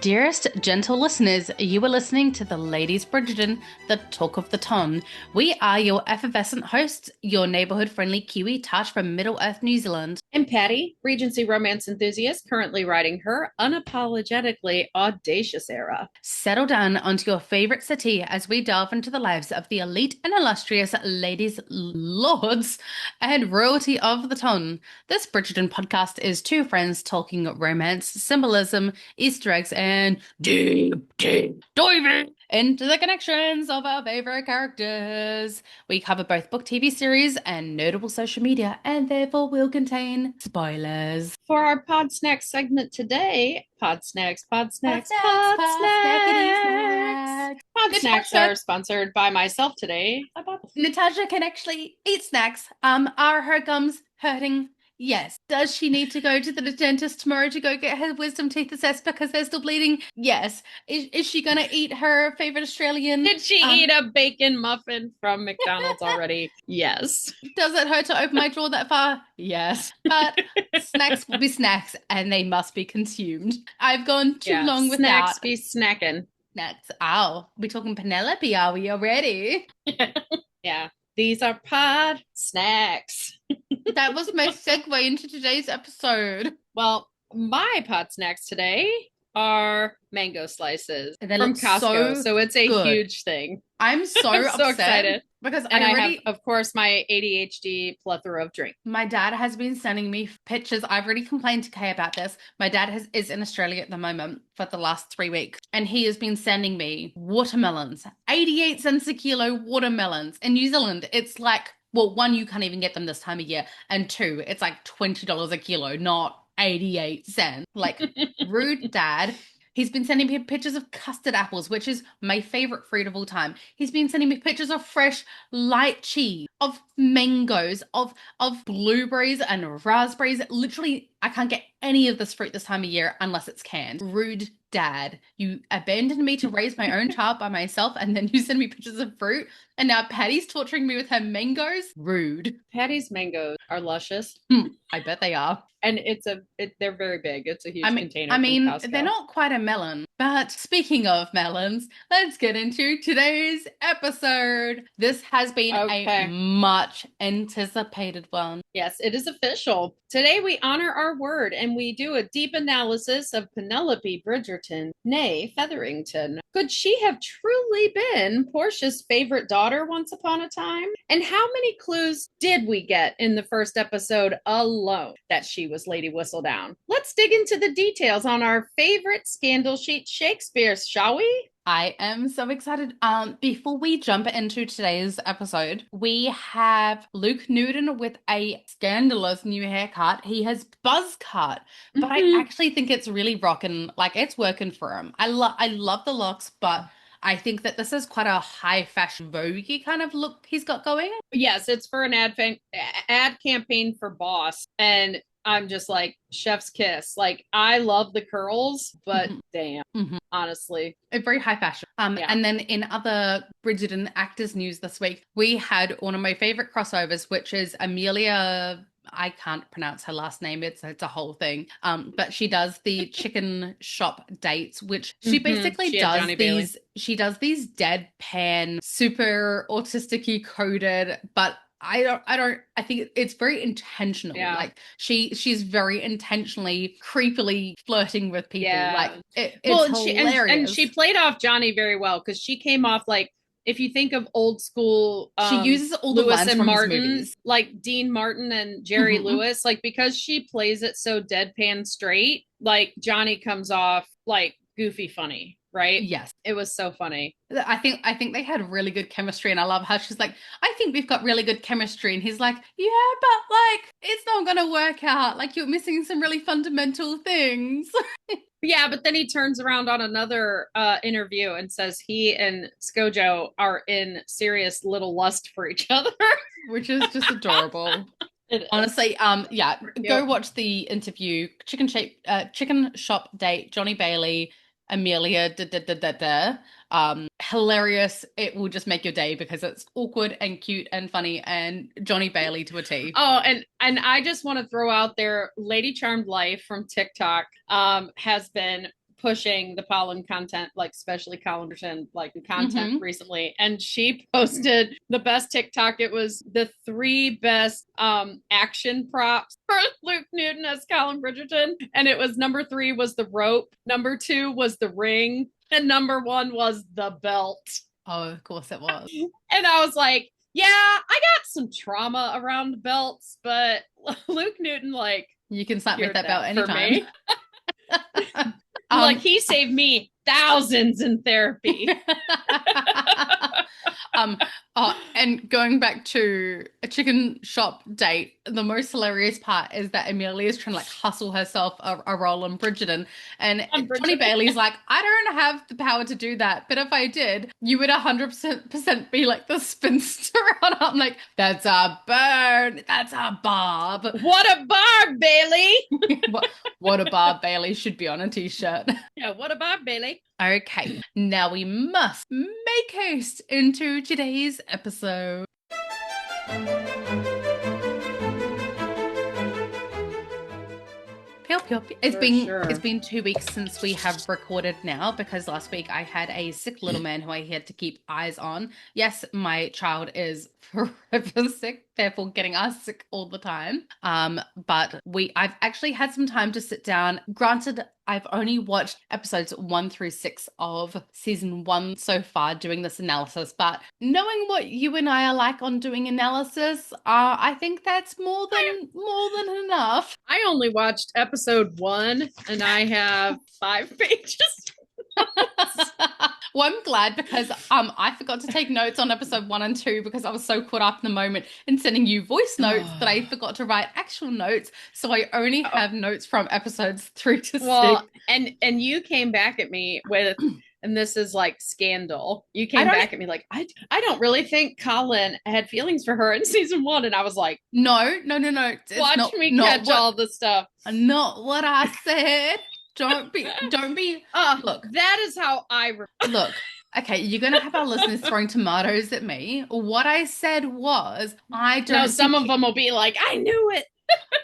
Dearest, gentle listeners, you are listening to the Ladies Bridgerton, the talk of the ton. We are your effervescent hosts, your neighborhood-friendly Kiwi touch from Middle-earth, New Zealand. I'm Patty, Regency romance enthusiast, currently writing her unapologetically audacious era. Settle down onto your favorite city as we delve into the lives of the elite and illustrious ladies, lords, and royalty of the ton. This Bridgerton podcast is two friends talking romance, symbolism, Easter eggs, and deep diving into the connections of our favorite characters. We cover both book, TV series, and notable social media, and therefore will contain spoilers. For our Pod Snacks segment today, Pod Snacks. Pod Snacks are sponsored by myself today. Natasha can actually eat snacks. Are her gums hurting? Yes. Does she need to go to the dentist tomorrow to go get her wisdom teeth assessed because they're still bleeding? Yes. Is she gonna eat her favorite Australian? Did she eat a bacon muffin from McDonald's already? Yes. Does it hurt to open my drawer that far? Yes. But snacks will be snacks and they must be consumed. I've gone too long without. Snacks be snacking. Snacks. Ow. We talking Penelope, are we already? Yeah. These are pod snacks. That was my segue into today's episode. Well, my pod snacks today are mango slices from Costco. So it's a huge thing. I'm so excited because I have, of course, my ADHD plethora of drink. My dad has been sending me pictures. I've already complained to Kay about this. My dad is in Australia at the moment for the last 3 weeks, and he has been sending me watermelons, 88 cents a kilo watermelons. In New Zealand, it's like, well, one, you can't even get them this time of year, and two, it's like $20 a kilo, not 88 cents. Like, rude dad. He's been sending me pictures of custard apples, which is my favorite fruit of all time. He's been sending me pictures of fresh lychee, of mangoes, of blueberries and raspberries. Literally, I can't get any of this fruit this time of year unless it's canned. Rude dad. You abandoned me to raise my own child by myself, and then you send me pictures of fruit, and now Patty's torturing me with her mangoes? Rude. Patty's mangoes are luscious. I bet they are. And they're very big. It's a huge container. I mean, they're not quite a melon. But speaking of melons, let's get into today's episode. This has been a much anticipated one. Yes, it is official. Today we honor our word and we do a deep analysis of Penelope Bridgerton, née Featherington. Could she have truly been Portia's favorite daughter once upon a time? And how many clues did we get in the first episode alone that she was Lady Whistledown? Let's dig into the details on our favorite scandal sheet Shakespeare, shall we? I am so excited. Before we jump into today's episode, we have Luke Newton with a scandalous new haircut. He has buzz cut, but I actually think it's really rocking. Like, it's working for him. I love the looks, but I think that this is quite a high fashion voguey kind of look he's got going. Yes, it's for an ad campaign for Boss, and I'm just like, chef's kiss. Like, I love the curls, but damn, honestly. A very high fashion. And then in other Bridgerton actors news this week, we had one of my favorite crossovers, which is Amelia. I can't pronounce her last name. It's a whole thing. But she does the chicken shop dates, which she basically she does these deadpan, super autistic-y coded, but I think it's very intentional. Yeah. Like she's very intentionally creepily flirting with people. Yeah. Like it's hilarious. And she played off Johnny very well because she came off like, if you think of old school, she uses all the Lewis lines and from Martin, his movies. Like Dean Martin and Jerry Lewis, like because she plays it so deadpan straight, like Johnny comes off like goofy funny. Right? Yes. It was so funny. I think they had really good chemistry, and I love how she's like, I think we've got really good chemistry, and he's like, yeah, but like it's not gonna work out. Like, you're missing some really fundamental things. Yeah, but then he turns around on another interview and says he and ScarJo are in serious little lust for each other. Which is just adorable. Honestly, go watch the interview, Chicken Shop Date, Johnny Bailey, Amelia, hilarious. It will just make your day because it's awkward and cute and funny and Johnny Bailey to a T. Oh, and I just want to throw out there, Lady Charmed Life from TikTok has been pushing the Pollen content, like especially Colin Bridgerton, like content recently. And she posted the best TikTok. It was the 3 best action props for Luke Newton as Colin Bridgerton. And it was number 3 was the rope, number 2 was the ring, and number 1 was the belt. Oh, of course it was. And I was like, yeah, I got some trauma around belts, but Luke Newton, like, you can slap me with that belt anytime. Like, he saved me thousands in therapy. And going back to a chicken shop date, the most hilarious part is that Amelia is trying to like hustle herself a role on Bridgerton, and Johnny Bailey's like, I don't have the power to do that, but if I did, you would 100% be like the spinster. And I'm like, that's a bird, that's a Barb. What a Barb, Bailey! What a Barb Bailey should be on a t-shirt. Yeah, what a Barb, Bailey. Okay, now we must make haste into today's episode. It's been 2 weeks since we have recorded now, because last week I had a sick little man who I had to keep eyes on. Yes, my child is forever sick, therefore getting us sick all the time. But I've actually had some time to sit down. Granted, I've only watched episodes 1 through 6 of season 1 so far doing this analysis, but knowing what you and I are like on doing analysis, I think that's more than enough. I only watched episode 1 and I have 5 pages. Well, I'm glad, because I forgot to take notes on episode 1 and 2 because I was so caught up in the moment in sending you voice notes that I forgot to write actual notes. So I only have notes from episodes 3 to 6. And you came back at me with, and this is like scandal. You came back at me like, I don't really think Colin had feelings for her in season 1, and I was like, no. Watch me catch all the stuff. Not what I said. Don't be. Look, that is how I look. Okay, you're going to have our listeners throwing tomatoes at me. What I said was, I don't. No, some of them will be like, I knew it.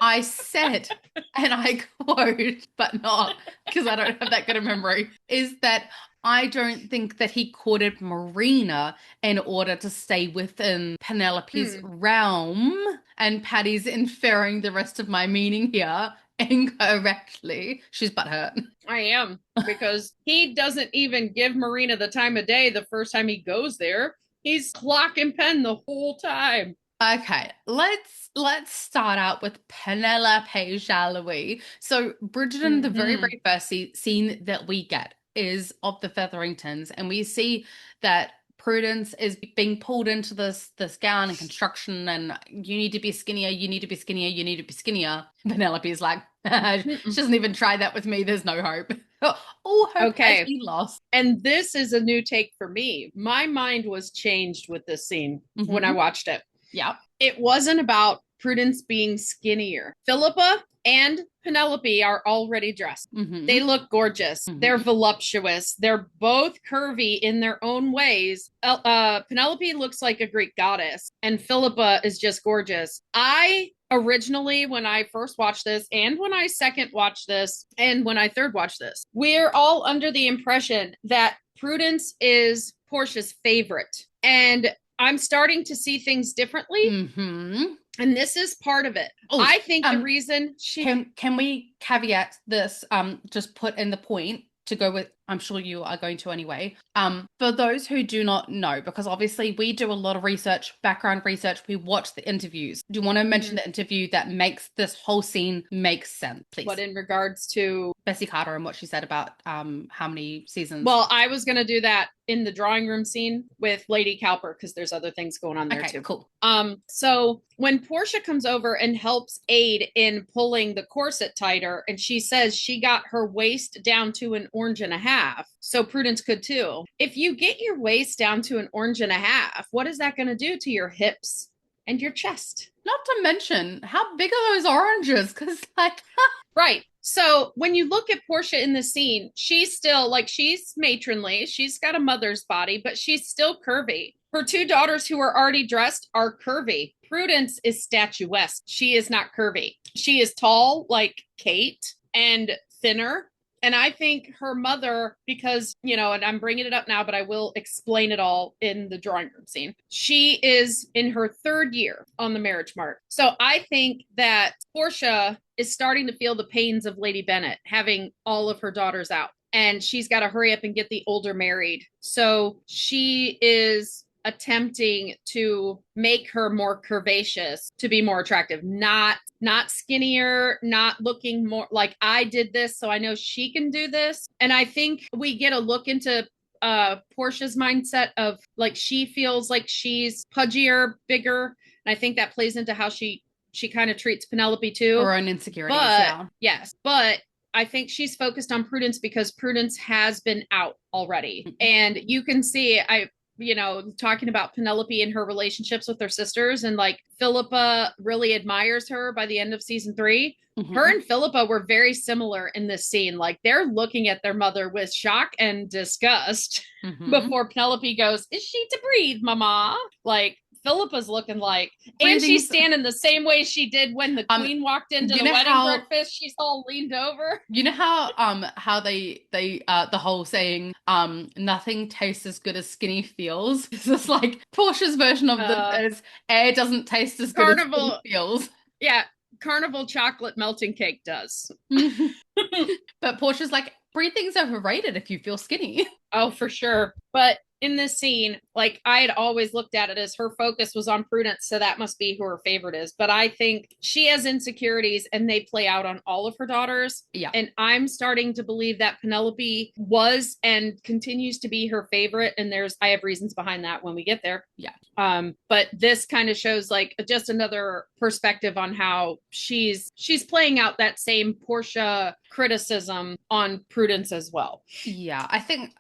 I said, and I quote, but not because I don't have that good a memory, is that I don't think that he courted Marina in order to stay within Penelope's realm. And Patty's inferring the rest of my meaning here incorrectly. She's butthurt. I am, because he doesn't even give Marina the time of day the first time he goes there. He's clocking pen the whole time. Okay, let's start out with Penelope, shall we? So Bridgerton, the very, very first scene that we get is of the Featheringtons, and we see that Prudence is being pulled into this gown and construction, and you need to be skinnier, you need to be skinnier, you need to be skinnier. Penelope's like, she doesn't even try that with me, there's no hope. All hope has been lost. And this is a new take for me. My mind was changed with this scene when I watched it. Yeah. It wasn't about Prudence being skinnier. Philippa and Penelope are already dressed. They look gorgeous. They're voluptuous. They're both curvy in their own ways. Penelope looks like a Greek goddess, and Philippa is just gorgeous. I originally, when I first watched this, and when I second watched this, and when I third watched this, we're all under the impression that Prudence is Portia's favorite. And I'm starting to see things differently. And this is part of it. I think the reason she... Can we caveat this, just put in the point to go with, I'm sure you are going to anyway. For those who do not know, because obviously we do a lot of research, background research, we watch the interviews. Do you want to mention the interview that makes this whole scene make sense, please? What, in regards to Bessie Carter and what she said about how many seasons? Well, I was going to do that in the drawing room scene with Lady Cowper, because there's other things going on there too. Cool. So when Portia comes over and helps aid in pulling the corset tighter, and she says she got her waist down to an orange and a half, so Prudence could too. If you get your waist down to an orange and a half, what is that going to do to your hips and your chest? Not to mention, how big are those oranges? Because, like, Right. So when you look at Portia in the scene, she's still like, she's matronly. She's got a mother's body, but she's still curvy. Her two daughters who are already dressed are curvy. Prudence is statuesque. She is not curvy. She is tall like Kate and thinner. And I think her mother, because, you know, and I'm bringing it up now, but I will explain it all in the drawing room scene. She is in her third year on the marriage mark. So I think that Portia is starting to feel the pains of Lady Bennet having all of her daughters out. And she's got to hurry up and get the older married. So she is attempting to make her more curvaceous to be more attractive, not skinnier, not looking more like I did this so I know she can do this. And I think we get a look into Portia's mindset of like she feels like she's pudgier, bigger, and I think that plays into how she kind of treats Penelope too. Her own insecurities, but yes, but I think she's focused on Prudence because Prudence has been out already. And you can see, you know, talking about Penelope and her relationships with her sisters, and like Philippa really admires her by the end of season 3. Her and Philippa were very similar in this scene. Like they're looking at their mother with shock and disgust before Penelope goes, "Is she to breathe, mama?" Like Philippa's looking like, and she's standing the same way she did when the queen walked into the wedding breakfast. She's all leaned over. You know how they the whole saying nothing tastes as good as skinny feels. It's just like Portia's version of this is air doesn't taste as good as skinny feels. Yeah, Carnival chocolate melting cake does. But Portia's like, breathing's overrated if you feel skinny. Oh, for sure. But in this scene, like I had always looked at it as her focus was on Prudence, so that must be who her favorite is. But I think she has insecurities and they play out on all of her daughters. Yeah. And I'm starting to believe that Penelope was and continues to be her favorite. And I have reasons behind that when we get there. Yeah. But this kind of shows like just another perspective on how she's playing out that same Portia criticism on Prudence as well. Yeah, I think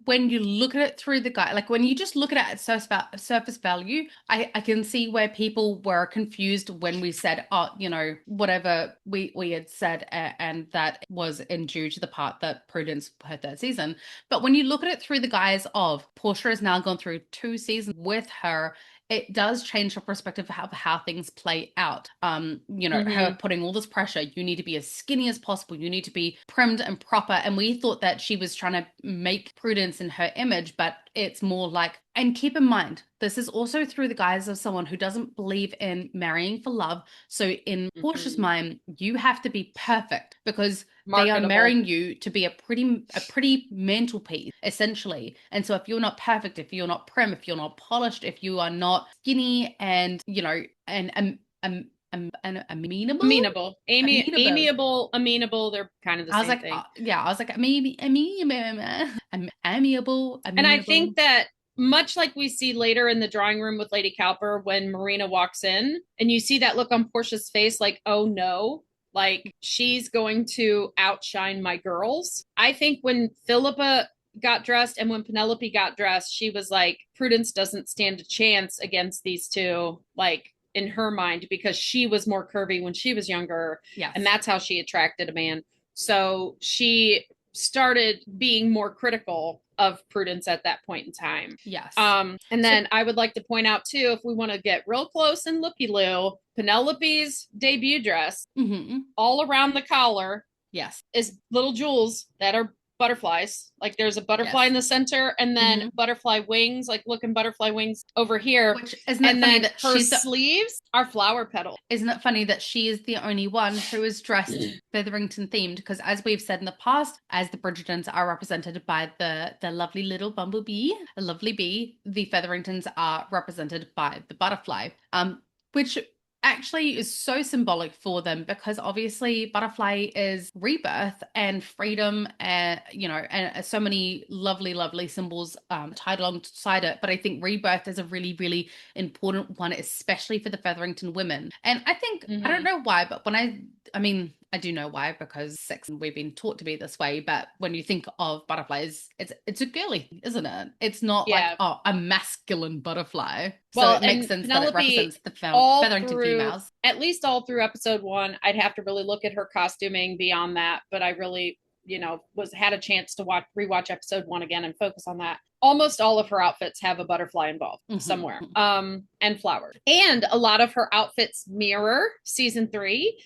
when you look at it through the guy, like when you just look at it at surface value, I can see where people were confused when we said, oh, you know, whatever we had said, and that was in due to the part that Prudence her third season. But when you look at it through the guise of Portia has now gone through 2 seasons with her, it does change your perspective of how things play out. You know, her putting all this pressure, you need to be as skinny as possible, you need to be primmed and proper. And we thought that she was trying to make Prudence in her image, but it's more like, and keep in mind, this is also through the guise of someone who doesn't believe in marrying for love. So in Portia's mind, you have to be perfect because they are marrying you to be a pretty mental piece, essentially. And so if you're not perfect, if you're not prim, if you're not polished, if you are not skinny and, you know, and amenable, they're kind of the same thing. I was like, maybe amiable. And I think that much like we see later in the drawing room with Lady Cowper when Marina walks in and you see that look on Portia's face, like, oh no, like she's going to outshine my girls. I think when Philippa got dressed and when Penelope got dressed, she was like, Prudence doesn't stand a chance against these two, like in her mind, because she was more curvy when she was younger. Yes. And that's how she attracted a man. So she started being more critical of Prudence at that point in time. Yes. And then I would like to point out too, if we want to get real close and looky-loo, Penelope's debut dress, all around the collar, yes, is little jewels that are butterflies. Like there's a butterfly in the center, and then butterfly wings, like looking butterfly wings over here. Which isn't it funny that her sleeves are flower petals. Isn't it funny that she is the only one who is dressed Featherington themed? Because as we've said in the past, as the Bridgertons are represented by the lovely little bumblebee, a lovely bee, the Featheringtons are represented by the butterfly. Which actually is so symbolic for them because obviously butterfly is rebirth and freedom, and you know, and so many lovely symbols tied alongside it. But I think rebirth is a really important one, especially for the Featherington women. And I think I don't know why, but when I I mean, I do know why, because sex, we've been taught to be this way, but when you think of butterflies, it's a girly thing, isn't it? It's not like, Yeah. oh, a masculine butterfly. So Well, it makes and sense that it Penelope, represents the all Featherington through, females. at least all through episode one, I'd have to really look at her costuming beyond that, but I really, was had a chance to rewatch episode one again and focus on that. Almost all of her outfits have a butterfly involved somewhere, and flowers. And a lot of her outfits mirror season 3,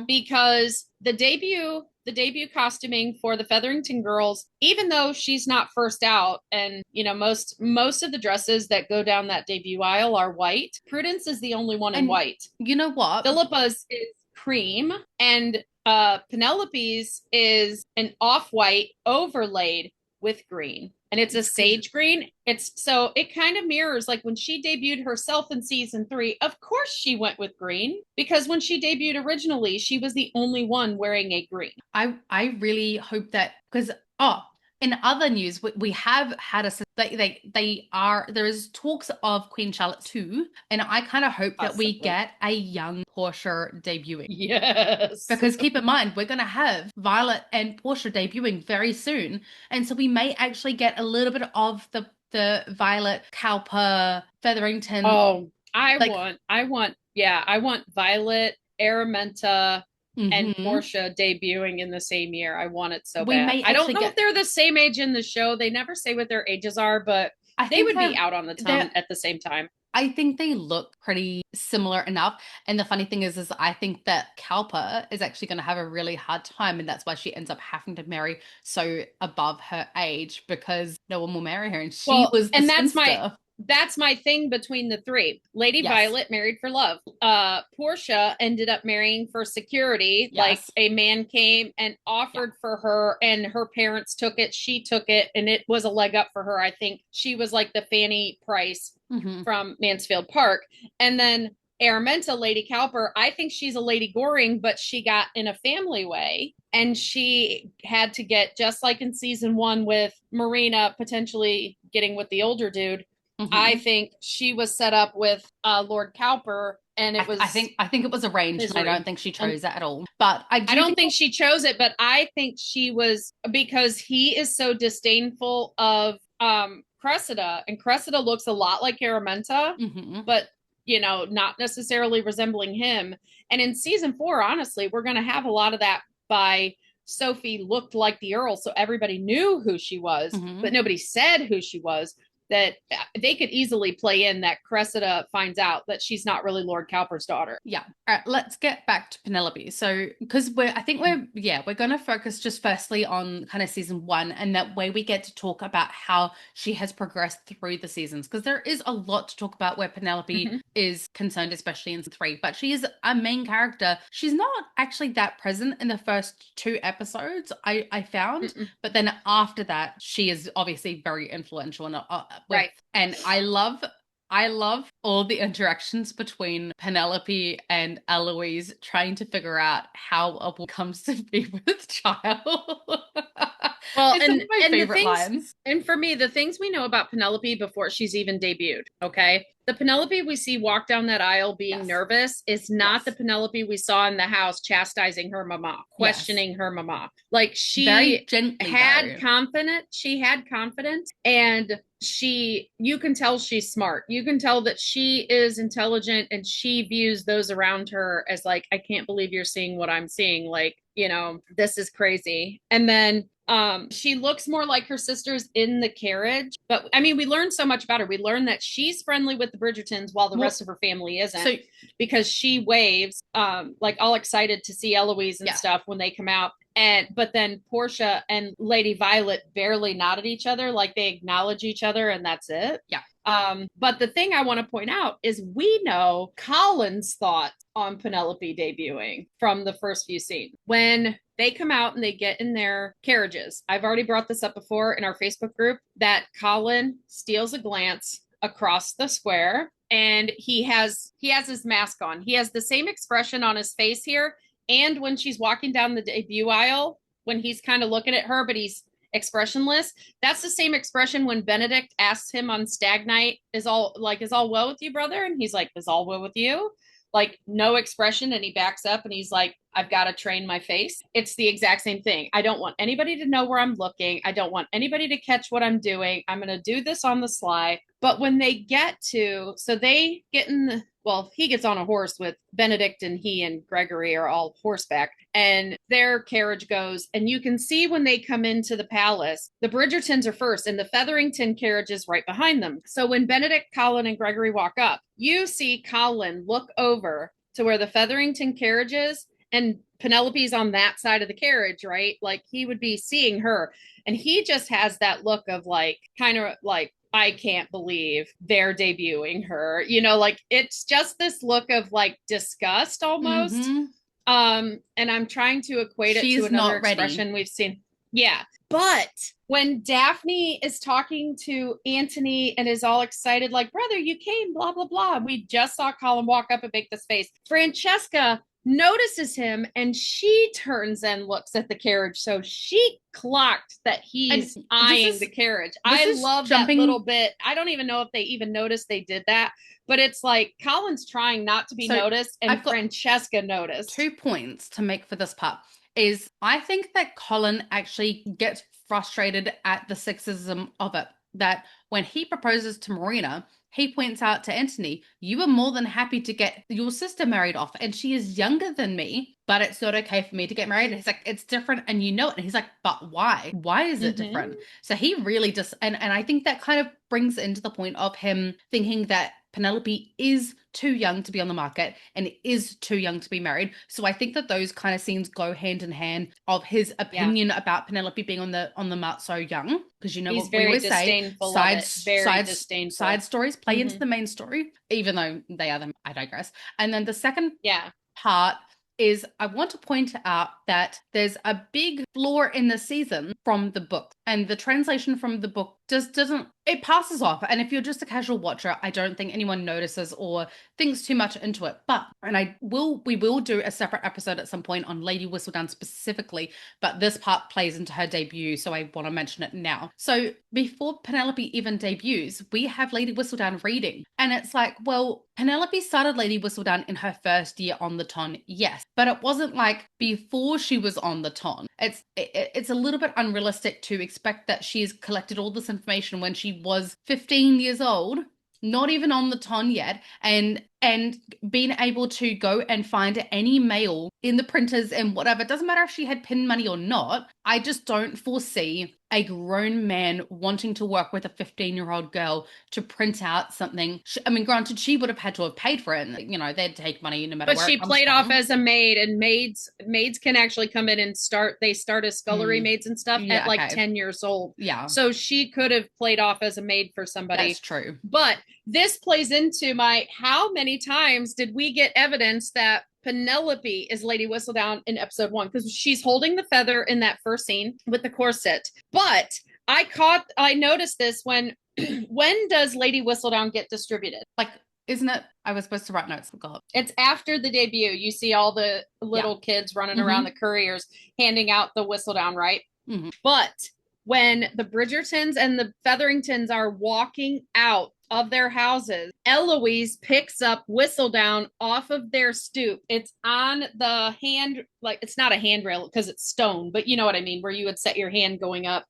because the debut costuming for the Featherington girls, even though she's not first out, and most of the dresses that go down that debut aisle are white. Prudence is the only one in white. You know what? Philippa's is cream, and Penelope's is an off-white overlaid with green, and it's a sage green. It kind of mirrors like when she debuted herself in season 3. Of course she went with green, because when she debuted originally, she was the only one wearing a green. I really hope that, because in other news, we have had there is talks of Queen Charlotte 2, and I kind of hope that we get a young Portia debuting. Yes. Because keep in mind, we're going to have Violet and Portia debuting very soon, and so we may actually get a little bit of the Violet, Cowper, Featherington. Oh, I want Violet, Araminta, and Portia debuting in the same year. I want it so bad. I don't know if they're the same age in the show. They never say what their ages are, but they would be out on the tongue at the same time. I think they look pretty similar enough. And the funny thing is I think that Cowper is actually going to have a really hard time, and that's why she ends up having to marry so above her age, because no one will marry her, and she was the spinster. That's my thing between the 3. Lady Violet married for love. Portia ended up marrying for security. Like, a man came and offered for her, and her parents took it. She took it, and it was a leg up for her. I think she was like the Fanny Price from Mansfield Park. And then Araminta, Lady Cowper, I think she's a Lady Goring, but she got in a family way, and she had to get, just like in season 1 with Marina potentially getting with the older dude. I think she was set up with Lord Cowper, and it was. I think it was arranged. And I don't think she chose that at all. But I don't think she chose it. But I think she was, because he is so disdainful of Cressida, and Cressida looks a lot like Araminta, but not necessarily resembling him. And in season 4, honestly, we're going to have a lot of that by Sophie looked like the Earl, so everybody knew who she was, but nobody said who she was. That they could easily play in that Cressida finds out that she's not really Lord Cowper's daughter. Yeah. All right, let's get back to Penelope. So, because we're going to focus just firstly on kind of season 1, and that way we get to talk about how she has progressed through the seasons, because there is a lot to talk about where Penelope is concerned, especially in 3, but she is a main character. She's not actually that present in the first 2 episodes, I found, but then after that, she is obviously very influential and right. And I love all the interactions between Penelope and Eloise trying to figure out how a woman comes to be with child. Well, and my favorite lines. And for me, the things we know about Penelope before she's even debuted, okay? The Penelope we see walk down that aisle being nervous is not the Penelope we saw in the house chastising her mama, questioning her mama. Like, she had confidence, and you can tell she's smart. You can tell that she is intelligent, and she views those around her as like, I can't believe you're seeing what I'm seeing. Like, this is crazy. And then she looks more like her sisters in the carriage, but I mean, we learned so much about her. We learned that she's friendly with the Bridgertons while the rest of her family isn't, because she waves, like all excited to see Eloise and stuff when they come out. But then Portia and Lady Violet barely nod at each other, like they acknowledge each other, and that's it. Yeah. But the thing I want to point out is we know Colin's thoughts on Penelope debuting from the first few scenes. When they come out and they get in their carriages, I've already brought this up before in our Facebook group, that Colin steals a glance across the square, and he has his mask on. He has the same expression on his face here, and when she's walking down the debut aisle, when he's kind of looking at her, but he's expressionless. That's the same expression when Benedict asks him on Stag Night, is all well with you, brother? And he's like, is all well with you? like no expression, and he backs up and he's like, I've got to train my face. It's the exact same thing. I don't want anybody to know where I'm looking. I don't want anybody to catch what I'm doing. I'm going to do this on the sly. But when they get to, so they get in the, well, he gets on a horse with Benedict, and he and Gregory are all horseback, and their carriage goes. And you can see when they come into the palace, the Bridgertons are first, and the Featherington carriage is right behind them. So when Benedict, Colin, and Gregory walk up, you see Colin look over to where the Featherington carriage is, and Penelope's on that side of the carriage, right? Like he would be seeing her. And he just has that look of like, kind of like, I can't believe they're debuting her. You know, like it's just this look of like disgust almost. Mm-hmm. And I'm trying to equate it She's to another not ready. expression we've seen. Yeah. But when Daphne is talking to Antony and is all excited, like, brother, you came, blah, blah, blah. We just saw Colin walk up and make this face. Francesca notices him and she turns and looks at the carriage. So she clocked that he's eyeing the carriage. I love that little bit. I don't even know if they even noticed they did that, but it's like Colin's trying not to be noticed, and Francesca noticed. 2 points to make for this part is I think that Colin actually gets frustrated at the sexism of it. That when he proposes to Marina, he points out to Antony, you were more than happy to get your sister married off, and she is younger than me, but it's not okay for me to get married. And he's like, it's different and you know it. And he's like, but why? Why is it different? So he really just, and I think that kind of brings into the point of him thinking that Penelope is too young to be on the market and is too young to be married. So I think that those kind of scenes go hand in hand of his opinion about Penelope being on the mark so young. Because you know he's what we always say, side stories play into the main story, even though they are them. I digress. And then the second part is I want to point out that there's a big flaw in the season from the book, and the translation from the book just doesn't, it passes off. And if you're just a casual watcher, I don't think anyone notices or thinks too much into it. But, and we will do a separate episode at some point on Lady Whistledown specifically, but this part plays into her debut, so I want to mention it now. So before Penelope even debuts, we have Lady Whistledown reading, and it's like, well, Penelope started Lady Whistledown in her first year on the ton, yes, but it wasn't like before she was on the ton. It's a little bit unrealistic to expect that she's collected all this information when she was 15 years old, not even on the ton yet, and being able to go and find any mail in the printers and whatever. It doesn't matter if she had pin money or not. I just don't foresee a grown man wanting to work with a 15-year-old girl to print out something. I mean, granted, she would have had to have paid for it, and you know, they'd take money no matter. But she played off as a maid, and maids can actually come in and start as scullery maids and stuff at like 10 years old. Yeah. So she could have played off as a maid for somebody. That's true. But this plays into my, how many times did we get evidence that Penelope is Lady Whistledown in episode 1? Because she's holding the feather in that first scene with the corset. But I noticed this when does Lady Whistledown get distributed? Like, isn't it? I was supposed to write notes. It's after the debut. You see all the little kids running around, the couriers handing out the Whistledown, right? Mm-hmm. But when the Bridgertons and the Featheringtons are walking out of their houses, Eloise picks up Whistledown off of their stoop. It's on the hand, like it's not a handrail because it's stone, but you know what I mean, where you would set your hand going up.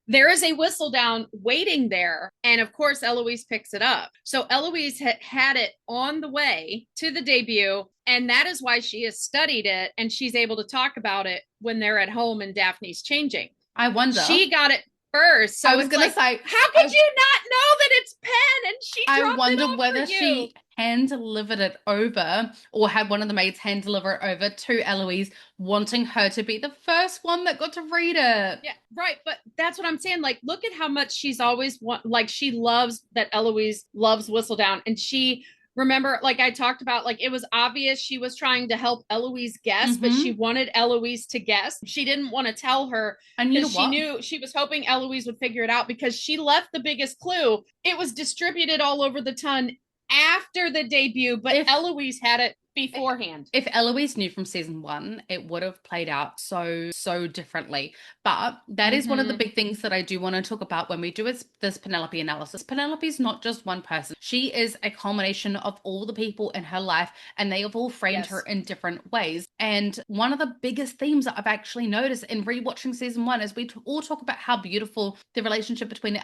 There is a Whistledown waiting there, and of course Eloise picks it up. So Eloise had it on the way to the debut, and that is why she has studied it, and she's able to talk about it when they're at home and Daphne's changing. I wonder. She got it first. So I was going to say, how could you not know that it's pen? And she dropped I wonder it off whether for you. she hand delivered it over, or had one of the maids hand deliver it over to Eloise, wanting her to be the first one that got to read it. Yeah, right. But that's what I'm saying. Like, look at how much she's always she loves that Eloise loves Whistledown, and she. Remember, like I talked about, like it was obvious she was trying to help Eloise guess, but she wanted Eloise to guess. She didn't want to tell her, and she knew she was hoping Eloise would figure it out, because she left the biggest clue. It was distributed all over the ton after the debut, but Eloise had it beforehand. If Eloise knew from season 1, it would have played out so differently. But that is one of the big things that I do want to talk about when we do this Penelope analysis. Penelope's not just one person. She is a culmination of all the people in her life, and they have all framed her in different ways. And one of the biggest themes that I've actually noticed in rewatching season 1 is we all talk about how beautiful the relationship between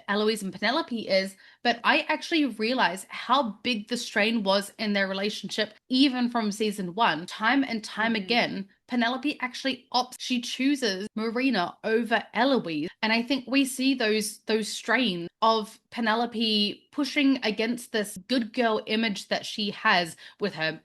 Eloise and Penelope is, but I actually realized how big the strain was in their relationship, even from season 1. Time and time again, Penelope actually she chooses Marina over Eloise. And I think we see those strains of Penelope pushing against this good girl image that she has with her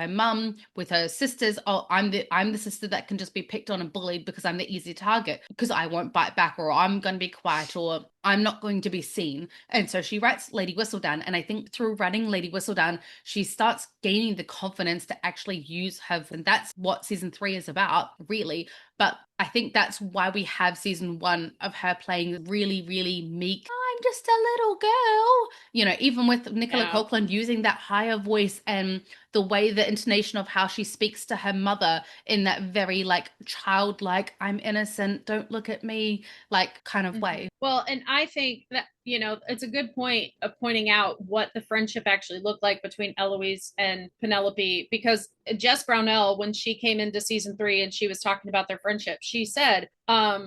mum, with her sisters. Oh, I'm the sister that can just be picked on and bullied because I'm the easy target, because I won't bite back, or I'm going to be quiet, or I'm not going to be seen. And so she writes Lady Whistledown. And I think through writing Lady Whistledown, she starts gaining the confidence to actually use her. And that's what season 3 is about, really. But I think that's why we have season 1 of her playing really, really meek. I'm just a little girl. You know, even with Nicola Copeland using that higher voice and the way, the intonation of how she speaks to her mother in that very like childlike, I'm innocent, don't look at me, like kind of way. Well, and I think that, you know, it's a good point of pointing out what the friendship actually looked like between Eloise and Penelope, because Jess Brownell, when she came into season 3 and she was talking about their friendship, she said,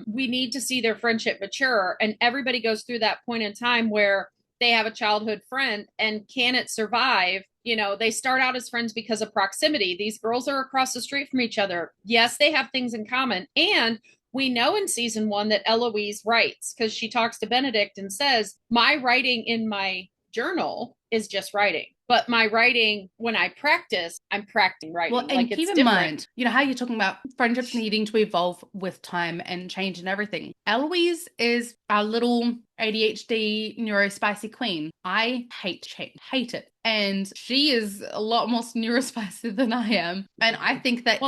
we need to see their friendship mature. And everybody goes through that point in time where they have a childhood friend, and can it survive? You know, they start out as friends because of proximity. These girls are across the street from each other. Yes, they have things in common. And we know in season 1 that Eloise writes, because she talks to Benedict and says, my writing in my journal is just writing. But my writing, when I practice, I'm practicing writing. Well, and like, keep in mind, you know, how you're talking about friendships needing to evolve with time and change and everything. Eloise is our little ADHD neurospicy queen. I hate change, hate it. And she is a lot more neurospicy than I am. And I think that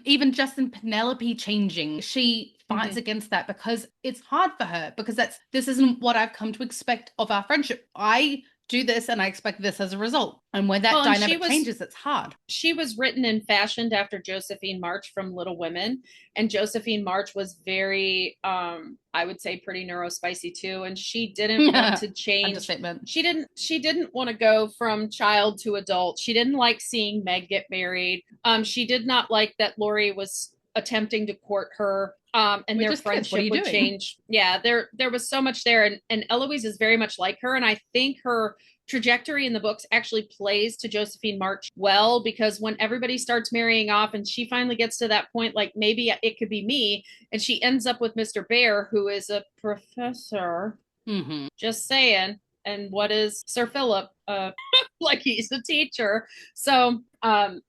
even just in Penelope changing, she fights against that because it's hard for her, because this isn't what I've come to expect of our friendship. I do this and I expect this as a result. And when that dynamic changes, it's hard. She was written and fashioned after Josephine March from Little Women. And Josephine March was very, I would say, pretty neurospicy too. And she didn't want to change. Understatement. She didn't want to go from child to adult. She didn't like seeing Meg get married. She did not like that Laurie was attempting to court her. And their friendship would change. Yeah, there was so much there. And Eloise is very much like her. And I think her trajectory in the books actually plays to Josephine March well, because when everybody starts marrying off and she finally gets to that point, like maybe it could be me, and she ends up with Mr. Bear, who is a professor. Just saying. And what is Sir Philip? Like, he's a teacher. So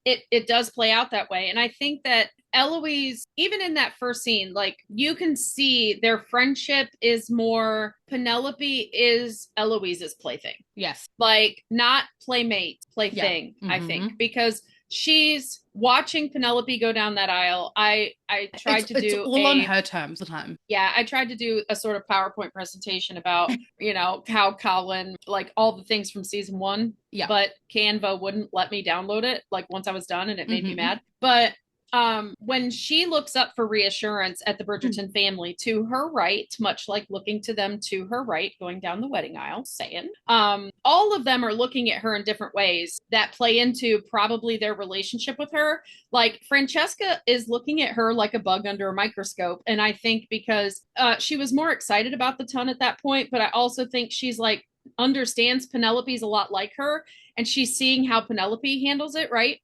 it does play out that way. And I think that Eloise, even in that first scene, like, you can see their friendship is more Penelope is Eloise's plaything. Yes. Like, not playmate, plaything, I think, because she's watching Penelope go down that aisle. I tried to do it's all on her terms the time. Yeah, I tried to do a sort of PowerPoint presentation about, you know, how Colin, like all the things from season 1, but Canva wouldn't let me download it, like, once I was done, and it made me mad. But when she looks up for reassurance at the Bridgerton family to her right, much like looking to them to her right, going down the wedding aisle, saying, all of them are looking at her in different ways that play into probably their relationship with her. Like, Francesca is looking at her like a bug under a microscope. And I think because she was more excited about the ton at that point, but I also think she's like, understands Penelope's a lot like her, and she's seeing how Penelope handles it, right?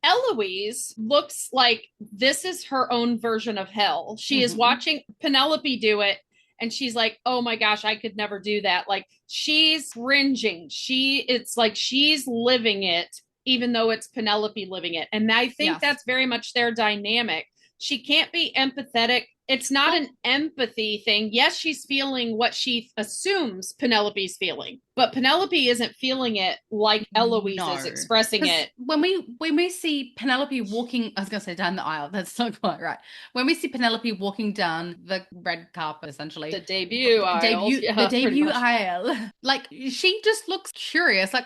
Eloise looks like this is her own version of hell. She is watching Penelope do it, and she's like, oh my gosh, I could never do that. Like, she's cringing. It's like she's living it, even though it's Penelope living it. And I think that's very much their dynamic. She can't be empathetic. It's not an empathy thing. Yes, she's feeling what she assumes Penelope's feeling. But Penelope isn't feeling it like Eloise is No. expressing it. When we see Penelope walking, I was gonna say down the aisle, that's not quite right. When we see Penelope walking down the red carpet, essentially. The debut aisles. Yeah, the pretty debut much. aisle. Like, she just looks curious, like,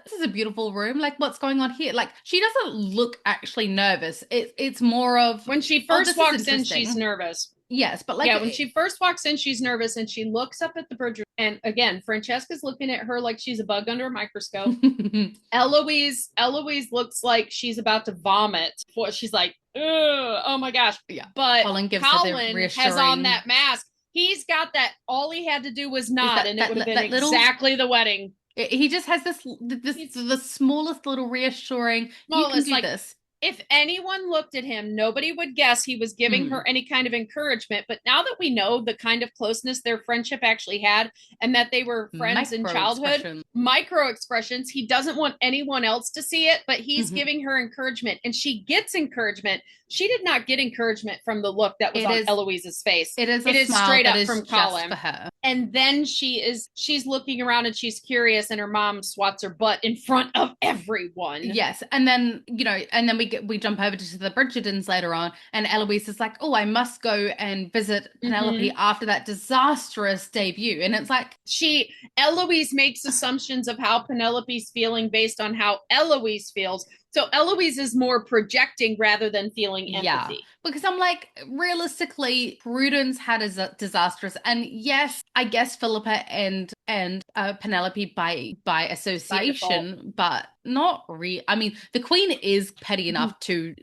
this is a beautiful room. Like, what's going on here? Like, she doesn't look actually nervous. It's more of, When she oh, first this is walks in, interesting. she's nervous. Yes, but like, Yeah, when she first walks in, she's nervous and she looks up at the Bridgerton. And again, Francesca's looking at her like she's a bug under a microscope. Eloise looks like she's about to vomit. She's like, ugh, oh my gosh. Yeah. But Colin gives Colin her the has on reassuring- that mask. He's got that. All he had to do was nod, and it would have been little- exactly the wedding. He just has the smallest little reassuring. You can do this. If anyone looked at him, nobody would guess he was giving her any kind of encouragement. But now that we know the kind of closeness their friendship actually had and that they were friends in childhood, micro expressions, he doesn't want anyone else to see it, but he's giving her encouragement and she gets encouragement. She did not get encouragement from the look that was on Eloise's face. It is straight up from Colin. For her. And then she's looking around and she's curious and her mom swats her butt in front of everyone. Yes. And then, we jump over to the Bridgertons later on and Eloise is like, oh, I must go and visit Penelope after that disastrous debut. And it's like, Eloise makes assumptions of how Penelope's feeling based on how Eloise feels. So Eloise is more projecting rather than feeling empathy. Yeah, because I'm like, realistically, Prudence had a disastrous, and yes, I guess Philippa and Penelope by association, but not really. I mean, the Queen is petty enough to.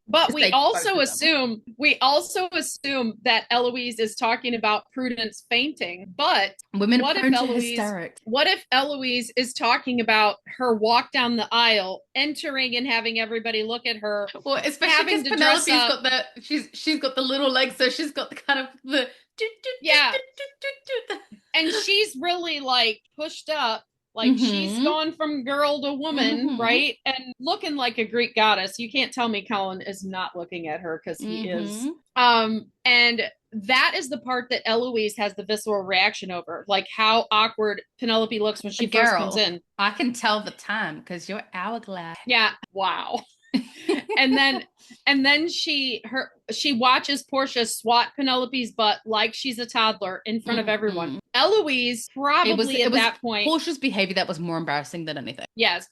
But we also assume that Eloise is talking about Prudence fainting. But women are prone to hysterics. What if Eloise is talking about her walk down the aisle, entering and having everybody look at her? Well, especially because Penelope's got she's got the little legs, so she's got the kind of the and she's really like pushed up. Like she's gone from girl to woman, right? And looking like a Greek goddess. You can't tell me Colin is not looking at her because he is. And that is the part that Eloise has the visceral reaction over, like how awkward Penelope looks when she first comes in. I can tell the time because you're hourglass. Yeah. Wow. and then she watches Portia swat Penelope's butt like she's a toddler in front of everyone. Eloise probably at that point. Portia's behavior that was more embarrassing than anything. Yes.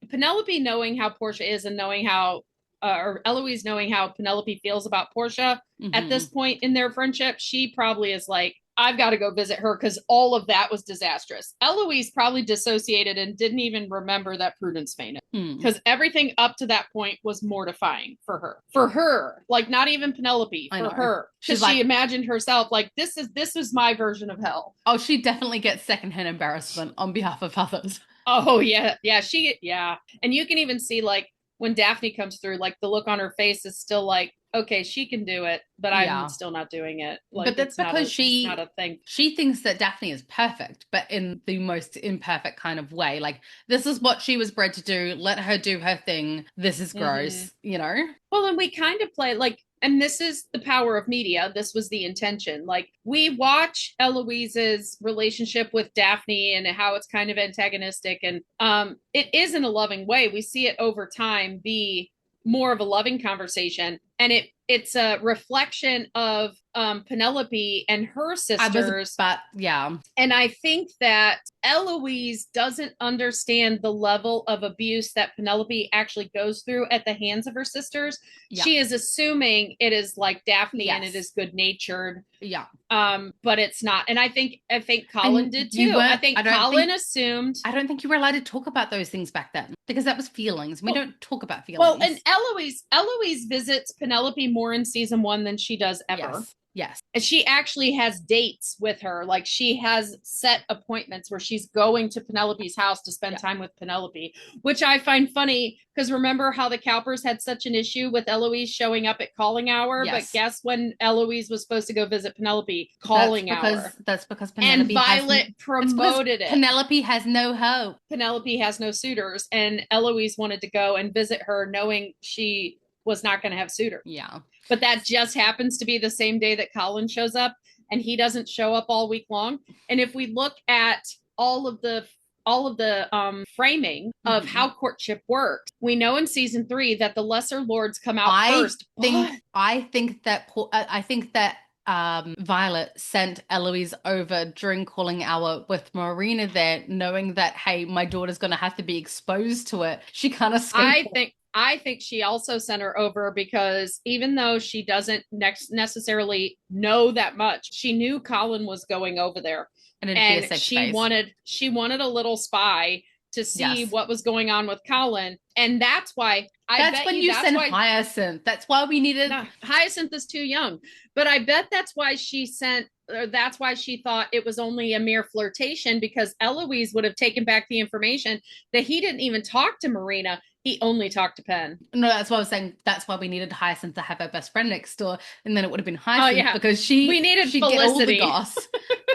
Penelope knowing how Portia is and knowing how or Eloise knowing how Penelope feels about Portia at this point in their friendship, she probably is like, I've got to go visit her because all of that was disastrous. Eloise probably dissociated and didn't even remember that Prudence fainted because everything up to that point was mortifying for her. For her, like not even Penelope, for her. Because she imagined herself like, this is my version of hell. Oh, she definitely gets secondhand embarrassment on behalf of others. Oh, yeah. Yeah. And you can even see like when Daphne comes through, like the look on her face is still like, okay, she can do it, but I'm still not doing it. Like, but that's because it's not a thing. She thinks that Daphne is perfect, but in the most imperfect kind of way. Like, this is what she was bred to do. Let her do her thing. This is gross, you know? Well, and we kind of play like, and this is the power of media. This was the intention. Like, we watch Eloise's relationship with Daphne and how it's kind of antagonistic. And it is in a loving way. We see it over time be more of a loving conversation. And it's a reflection of Penelope and her sisters. And I think that Eloise doesn't understand the level of abuse that Penelope actually goes through at the hands of her sisters. Yeah. She is assuming it is like Daphne and it is good natured. Yeah. But it's not. And I think Colin did too. I think Colin assumed. I don't think you were allowed to talk about those things back then because that was feelings. We don't talk about feelings. Well, and Eloise visits Penelope more in season 1 than she does ever. Yes. And she actually has dates with her. Like she has set appointments where she's going to Penelope's house to spend time with Penelope, which I find funny because remember how the Cowpers had such an issue with Eloise showing up at calling hour? Yes. But guess when Eloise was supposed to go visit Penelope? Calling hour. That's because Penelope and Violet promoted it. Penelope has no hope. Penelope has no suitors. And Eloise wanted to go and visit her knowing she was not going to have suitors. Yeah. But that just happens to be the same day that Colin shows up and he doesn't show up all week long. And if we look at framing of how courtship works. We know in season 3 that the lesser lords come out first. I think that Violet sent Eloise over during calling hour with Marina there, knowing that, hey, my daughter's going to have to be exposed to it. She can't escape. I think she also sent her over because even though she doesn't necessarily know that much, she knew Colin was going over there, and she wanted a little spy to see what was going on with Colin, and that's why that's when you sent Hyacinth. That's why we needed. No, Hyacinth is too young, but I bet that's why she sent. That's why she thought it was only a mere flirtation, because Eloise would have taken back the information that he didn't even talk to Marina. He only talked to Pen. No, that's what I was saying. That's why we needed Hyacinth to have her best friend next door, and then it would have been Hyacinth because we needed Felicity. Get all the goss.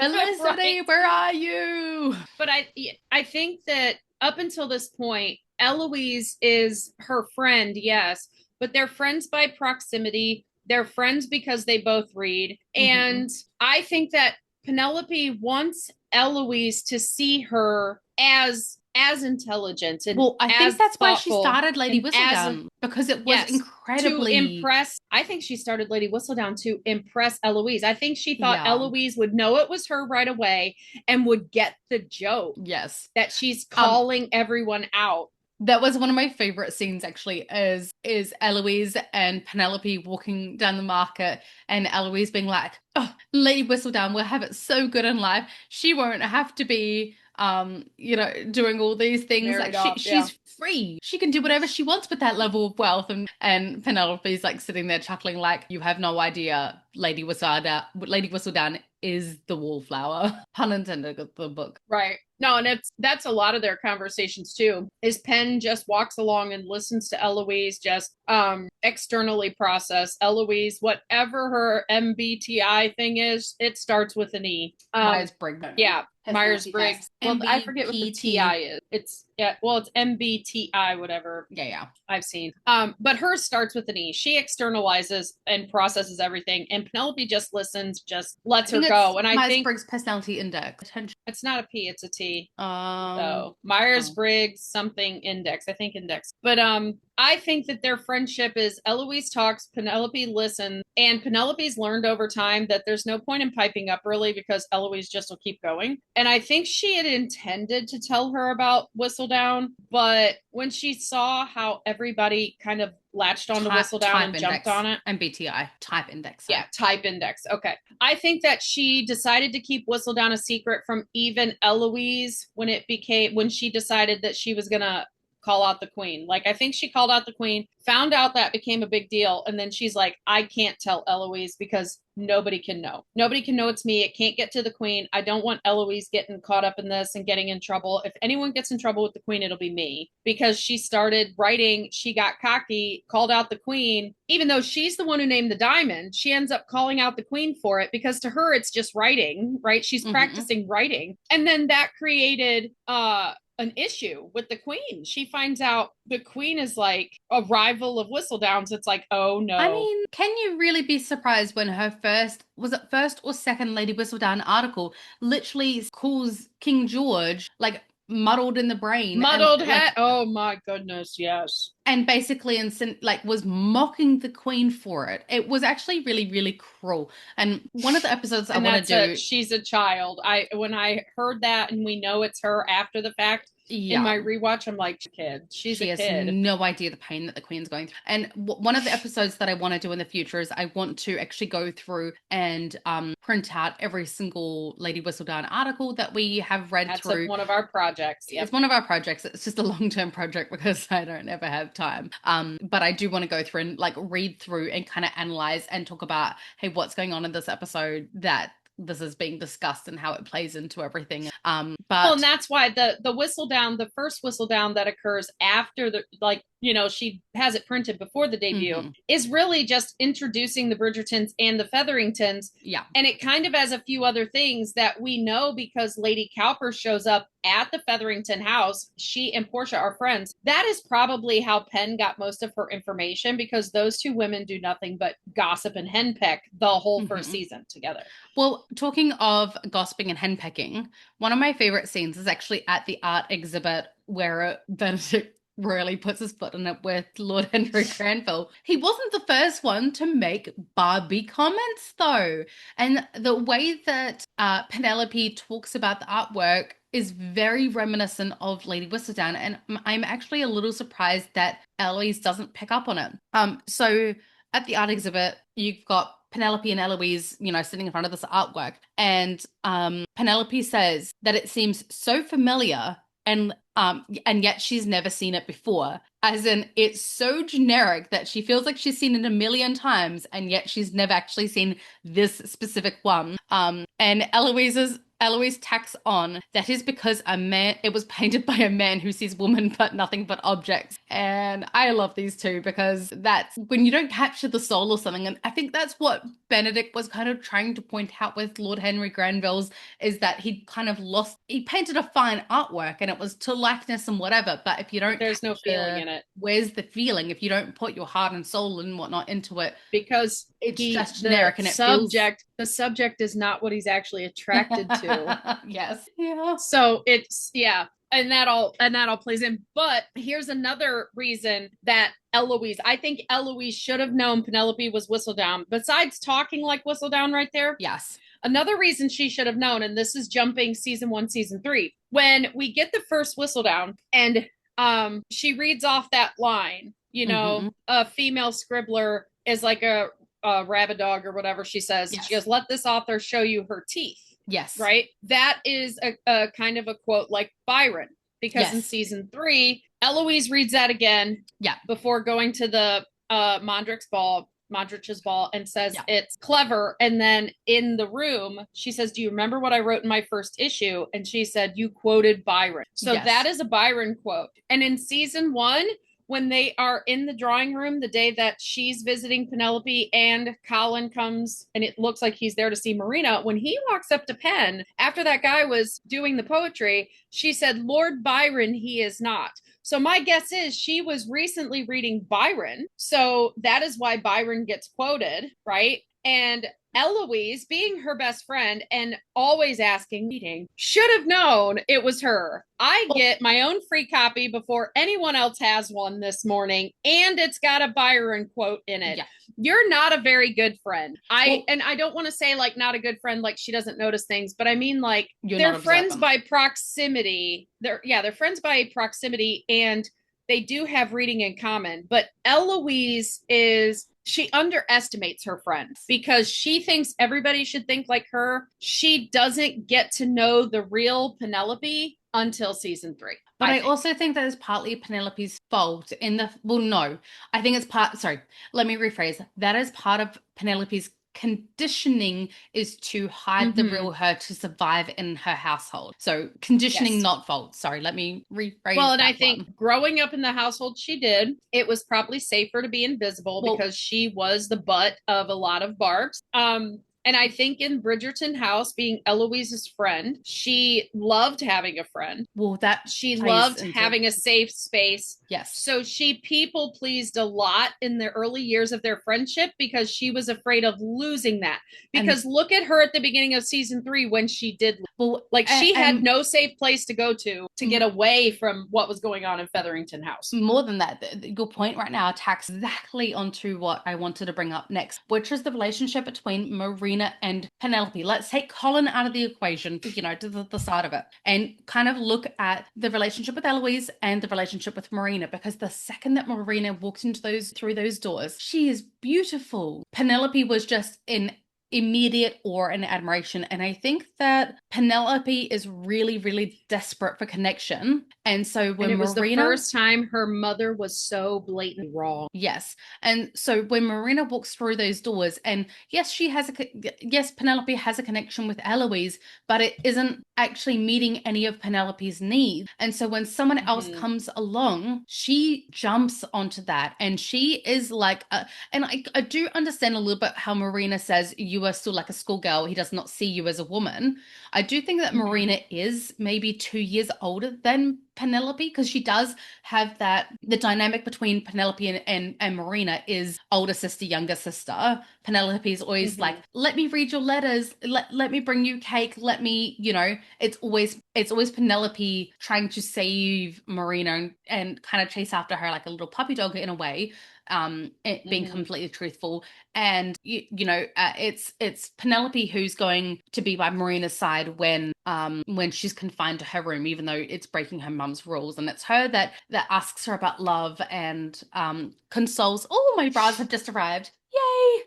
Felicity, right. Where are you? But I think that up until this point, Eloise is her friend, yes, but they're friends by proximity. They're friends because they both read. And I think that Penelope wants Eloise to see her as intelligent. And I think that's why she started Lady Whistledown, because it was incredibly... To impress... I think she started Lady Whistledown to impress Eloise. I think she thought Eloise would know it was her right away and would get the joke. Yes. That she's calling everyone out. That was one of my favorite scenes, actually, is Eloise and Penelope walking down the market, and Eloise being like, oh, Lady Whistledown will have it so good in life. She won't have to be, doing all these things. She's free. She can do whatever she wants with that level of wealth. And Penelope's like sitting there chuckling like, you have no idea, Lady Whistledown is the wallflower. Pun intended with the book. Right. No, and that's a lot of their conversations too, is Pen just walks along and listens to Eloise just externally process. Eloise, whatever her MBTI thing is, it starts with an E. Myers-Briggs. Yeah. Myers-Briggs. Well, I forget what the TI is. It's MBTI, whatever. Yeah. I've seen. But hers starts with an E. She externalizes and processes everything, and Penelope just listens, just lets her go. And I think Myers-Briggs personality index. It's not a P, it's a T. So Myers-Briggs something index. I think index. But I think that their friendship is Eloise talks, Penelope listens, and Penelope's learned over time that there's no point in piping up really because Eloise just will keep going. And I think she had intended to tell her about Whistledown, but when she saw how everybody kind of latched onto Whistledown and jumped on it. MBTI, type index. Yeah, type index. Okay. I think that she decided to keep Whistledown a secret from even Eloise when she decided that she was going to call out the queen. Like, I think she called out the queen, found out that became a big deal, and then she's like, I can't tell Eloise because nobody can know. Nobody can know it's me. It can't get to the queen. I don't want Eloise getting caught up in this and getting in trouble. If anyone gets in trouble with the queen, it'll be me. Because she started writing, she got cocky, called out the queen, even though she's the one who named the diamond. She ends up calling out the queen for it because to her, it's just writing, right? She's practicing writing. And then that created an issue with the queen. She finds out the queen is like a rival of Whistledown's. It's like, oh no. I mean, can you really be surprised when her first or second Lady Whistledown article literally calls King George like muddled in the brain, muddled head? Oh my goodness, yes. And basically was mocking the queen for it. It was actually really, really cruel. And one of the episodes I want to do, she's a child. When I heard that, and we know it's her after the fact. In my rewatch, I'm like, kid. She has no idea the pain that the queen's going through. And one of the episodes that I want to do in the future is I want to actually go through and print out every single Lady Whistledown article that we have read through. That's one of our projects. Yep. It's one of our projects. It's just a long-term project because I don't ever have time. But I do want to go through and read through and kind of analyze and talk about, hey, what's going on in this episode that this is being discussed and how it plays into everything. And that's why the Whistledown, the first Whistledown that occurs after she has it printed before the debut, is really just introducing the Bridgertons and the Featheringtons. Yeah. And it kind of has a few other things that we know because Lady Cowper shows up at the Featherington house. She and Portia are friends. That is probably how Pen got most of her information, because those two women do nothing but gossip and henpeck the whole first season together. Well, talking of gossiping and henpecking, one one of my favorite scenes is actually at the art exhibit where Benedict really puts his foot in it with Lord Henry Granville. He wasn't the first one to make Barbie comments, though. And the way that Penelope talks about the artwork is very reminiscent of Lady Whistledown, and I'm actually a little surprised that Eloise doesn't pick up on it. So at the art exhibit, you've got Penelope and Eloise, sitting in front of this artwork, and Penelope says that it seems so familiar, and yet she's never seen it before. As in, it's so generic that she feels like she's seen it a million times, and yet she's never actually seen this specific one. And Eloise tacks on that is because it was painted by a man who sees women but nothing but objects. And I love these two because that's when you don't capture the soul or something. And I think that's what Benedict was kind of trying to point out with Lord Henry Granville's, is that he painted a fine artwork and it was to likeness and whatever. But if you don't, there's no feeling in it. Where's the feeling? If you don't put your heart and soul and whatnot into it, because it's just generic and the subject is not what he's actually attracted to. Yes. Yeah. So and that all plays in. But here's another reason that I think Eloise should have known Penelope was Whistledown, besides talking like Whistledown right there. Yes. Another reason she should have known, and this is jumping season 1, season 3, when we get the first Whistledown and she reads off that line, a female scribbler is like a rabid dog or whatever she says. Yes. She goes, let this author show you her teeth. Yes. Right? That is a kind of a quote like Byron, because in season 3, Eloise reads that again before going to the Mondrich's ball, and says it's clever. And then in the room, she says, do you remember what I wrote in my first issue? And she said, you quoted Byron. So that is a Byron quote. And in season 1, when they are in the drawing room the day that she's visiting Penelope and Colin comes and it looks like he's there to see Marina, when he walks up to Penn after that guy was doing the poetry, she said, Lord Byron, he is not. So my guess is she was recently reading Byron. So that is why Byron gets quoted, right? And Eloise, being her best friend and always asking, should have known it was her. I get my own free copy before anyone else has one this morning, and it's got a Byron quote in it. Yeah. You're not a very good friend. I don't want to say like not a good friend, like she doesn't notice things, but I mean like they're friends by proximity. They're friends by proximity, and they do have reading in common. But Eloise she underestimates her friends because she thinks everybody should think like her. She doesn't get to know the real Penelope until season 3. But I also think that is partly Penelope's fault I think it's let me rephrase. That is part of Penelope's conditioning, is to hide the real her to survive in her household. So conditioning, not fault. Sorry, let me rephrase. Well, and I think growing up in the household she did, it was probably safer to be invisible because she was the butt of a lot of barks. And I think in Bridgerton house, being Eloise's friend, she loved having a friend. Well, that she loved having a safe space. Yes. So she people pleased a lot in the early years of their friendship because she was afraid of losing that. Because look at her at the beginning of season 3 when she did. Well, like she had no safe place to go to get away from what was going on in Featherington house. More than that, your point right now attacks exactly onto what I wanted to bring up next, which is the relationship between Marina and Penelope. Let's take Colin out of the equation, to the side of it, and kind of look at the relationship with Eloise and the relationship with Marina, because the second that Marina walked through those doors, she is beautiful. Penelope was just in immediate awe and admiration. And I think that Penelope is really, really desperate for connection. And so when it was the first time her mother was so blatantly wrong. Yes. And so when Marina walks through those doors, and yes, Penelope has a connection with Eloise, but it isn't actually meeting any of Penelope's needs. And so when someone else comes along, she jumps onto that. And she is like, and I do understand a little bit how Marina says, you are still like a schoolgirl. He does not see you as a woman. I I do think that Marina is maybe 2 years older than Penelope, because she does have the dynamic between Penelope and Marina is older sister, younger sister. Penelope's always like, let me read your letters, let me bring you cake, let me, it's always Penelope trying to save Marina and kind of chase after her like a little puppy dog in a way, being completely truthful. And it's Penelope who's going to be by Marina's side when she's confined to her room, even though it's breaking her mum's rules. And it's her that asks her about love and consoles. Oh, my bras have just arrived. Yay!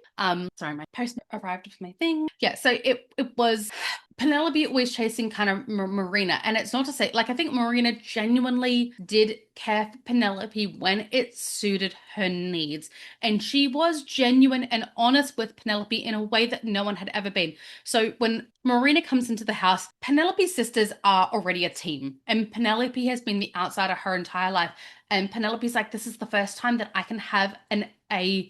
Sorry, my post arrived with my thing. Yeah, so it was Penelope always chasing kind of Marina. And it's not to say, like, I think Marina genuinely did care for Penelope when it suited her needs. And she was genuine and honest with Penelope in a way that no one had ever been. So when Marina comes into the house, Penelope's sisters are already a team. And Penelope has been the outsider her entire life. And Penelope's like, this is the first time that I can have an ally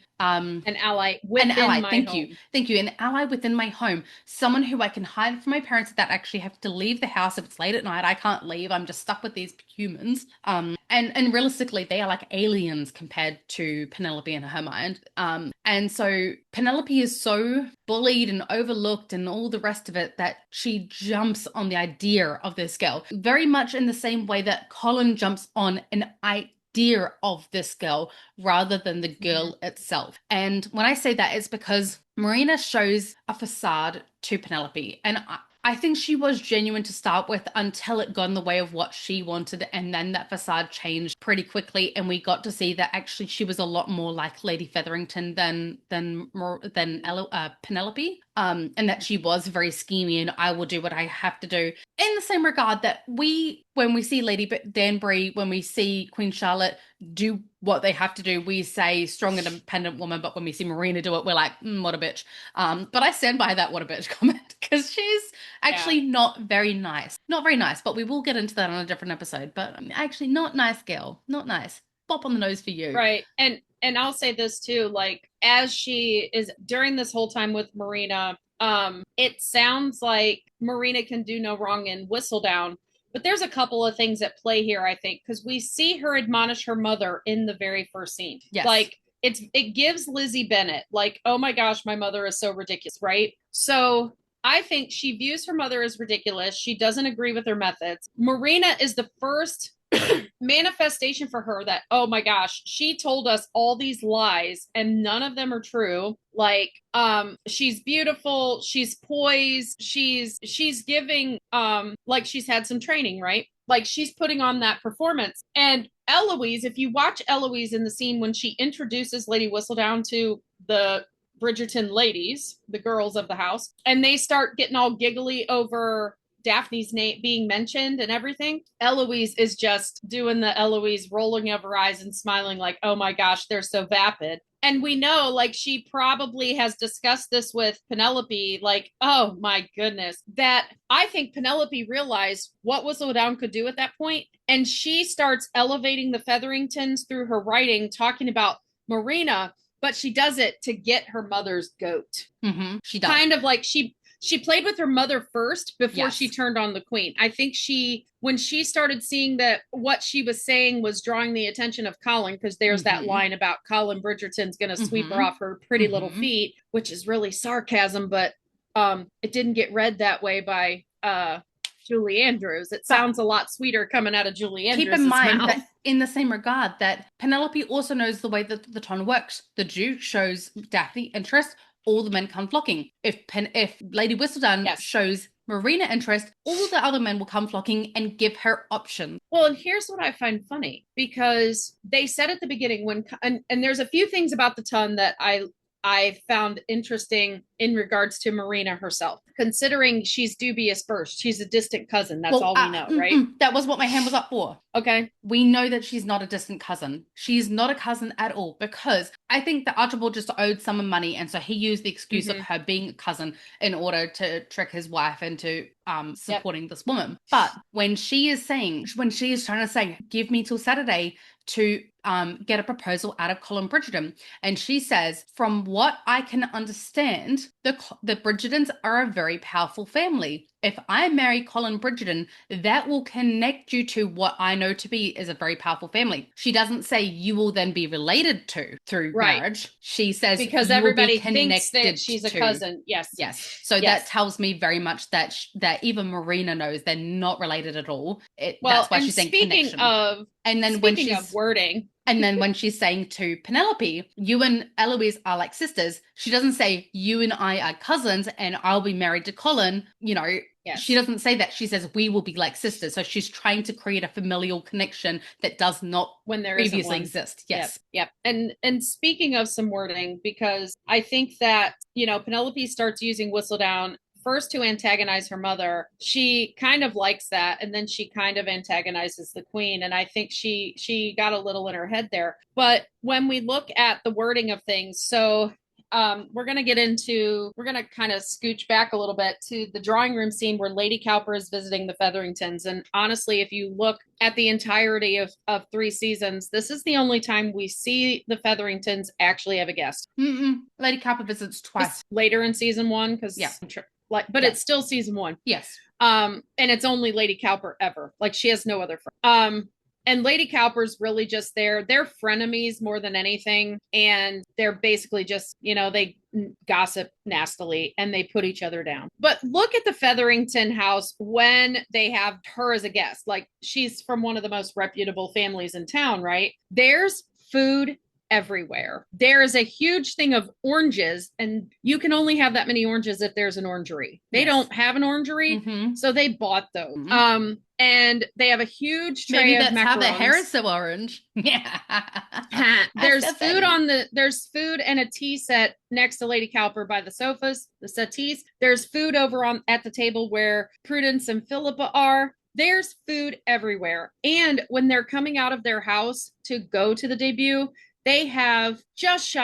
within my Thank home. you. Thank you. An ally within my home. Someone who I can hide from my parents that actually have to leave the house if it's late at night. I can't leave. I'm just stuck with these humans. And realistically, they are like aliens compared to Penelope in her mind. And so Penelope is so bullied and overlooked and all the rest of it that she jumps on the idea of this girl. Very much in the same way that Colin jumps on an idea of this girl rather than the girl itself. And when I say that, it's because Marina shows a facade to Penelope, and I think she was genuine to start with until it got in the way of what she wanted, and then that facade changed pretty quickly, and we got to see that actually she was a lot more like Lady Featherington than Penelope, and that she was very schemy and I will do what I have to do. In the same regard that when we see Lady Danbury, when we see Queen Charlotte do what they have to do, we say strong independent woman, but when we see Marina do it, we're like, what a bitch. But I stand by that what a bitch comment, because she's actually not very nice. Not very nice, but we will get into that on a different episode. But actually not nice girl. Not nice. Bop on the nose for you. Right. And I'll say this too, like, as she is during this whole time with Marina, it sounds like Marina can do no wrong in Whistledown. But there's a couple of things at play here, I think, because we see her admonish her mother in the very first scene. Yes. Like, it gives Lizzie Bennet, like, oh my gosh, my mother is so ridiculous, right? So I think she views her mother as ridiculous. She doesn't agree with her methods. Marina is the first manifestation for her that, oh my gosh, she told us all these lies and none of them are true. Like, she's beautiful, she's poised, she's giving, like, she's had some training, right? Like, she's putting on that performance. And Eloise, if you watch Eloise in the scene when she introduces Lady Whistledown to the Bridgerton ladies, the girls of the house, and they start getting all giggly over Daphne's name being mentioned and everything, Eloise is just doing the Eloise rolling of her eyes and smiling like, oh my gosh, they're so vapid. And we know, like, she probably has discussed this with Penelope, like, oh my goodness, that I think Penelope realized what Whistledown could do at that point. And she starts elevating the Featheringtons through her writing, talking about Marina, but she does it to get her mother's goat. She does. Kind of like she played with her mother first before she turned on the queen. I think when she started seeing that what she was saying was drawing the attention of Colin, because there's that line about Colin Bridgerton's going to sweep her off her pretty little feet, which is really sarcasm, but it didn't get read that way by Julie Andrews. It sounds a lot sweeter coming out of Julie Andrews' Keep in mind mouth. that in the same regard that Penelope also knows the way that the ton works. The Duke shows Daphne interest, all the men come flocking. If Lady Whistledown shows Marina interest, all the other men will come flocking and give her options. Well, and here's what I find funny, because they said at the beginning and there's a few things about the ton that I found interesting in regards to Marina herself, considering she's dubious first. She's a distant cousin. That's all we know, right? That was what my hand was up for. Okay. We know that she's not a distant cousin. She's not a cousin at all, because I think that Archibald just owed someone money, and so he used the excuse of her being a cousin in order to trick his wife into supporting this woman. But when she is trying to say, give me till Saturday to get a proposal out of Colin Bridgerton. And she says, from what I can understand, the Bridgertons are a very powerful family. If I marry Colin Bridgerton, that will connect you to what I know to be is a very powerful family. She doesn't say you will then be related to through marriage. She says because you everybody will be thinks that she's a cousin. Yes. Yes. So that tells me very much that that even Marina knows they're not related at all. That's why she's saying connection. And then when she's wording. And then when she's saying to Penelope, you and Eloise are like sisters, she doesn't say you and I are cousins and I'll be married to Colin. She doesn't say that. She says we will be like sisters. So she's trying to create a familial connection that does not previously exist. Yes. Yep. And speaking of some wording, because I think that, Penelope starts using Whistledown first to antagonize her mother. She kind of likes that, and then she kind of antagonizes the queen, and I think she got a little in her head there. But when we look at the wording of things, so we're going to kind of scooch back a little bit to the drawing room scene where Lady Cowper is visiting the Featheringtons. And honestly, if you look at the entirety of 3 seasons, this is the only time we see the Featheringtons actually have a guest. Lady Cowper visits twice. It's later in season 1, because it's still season 1. Yes. And it's only Lady Cowper ever. Like, she has no other friend. And Lady Cowper's really just there. They're frenemies more than anything. And they're basically just, they gossip nastily and they put each other down. But look at the Featherington house when they have her as a guest. Like, she's from one of the most reputable families in town, right? There's food everywhere. There is a huge thing of oranges, and you can only have that many oranges if there's an orangery. They don't have an orangery, so they bought those. And they have a huge tray of macarons. Maybe that's how their hair is so orange. Yeah. There's food and a tea set next to Lady Cowper by the sofas, the settees. There's food over at the table where Prudence and Philippa are. There's food everywhere. And when they're coming out of their house to go to the debut, they have just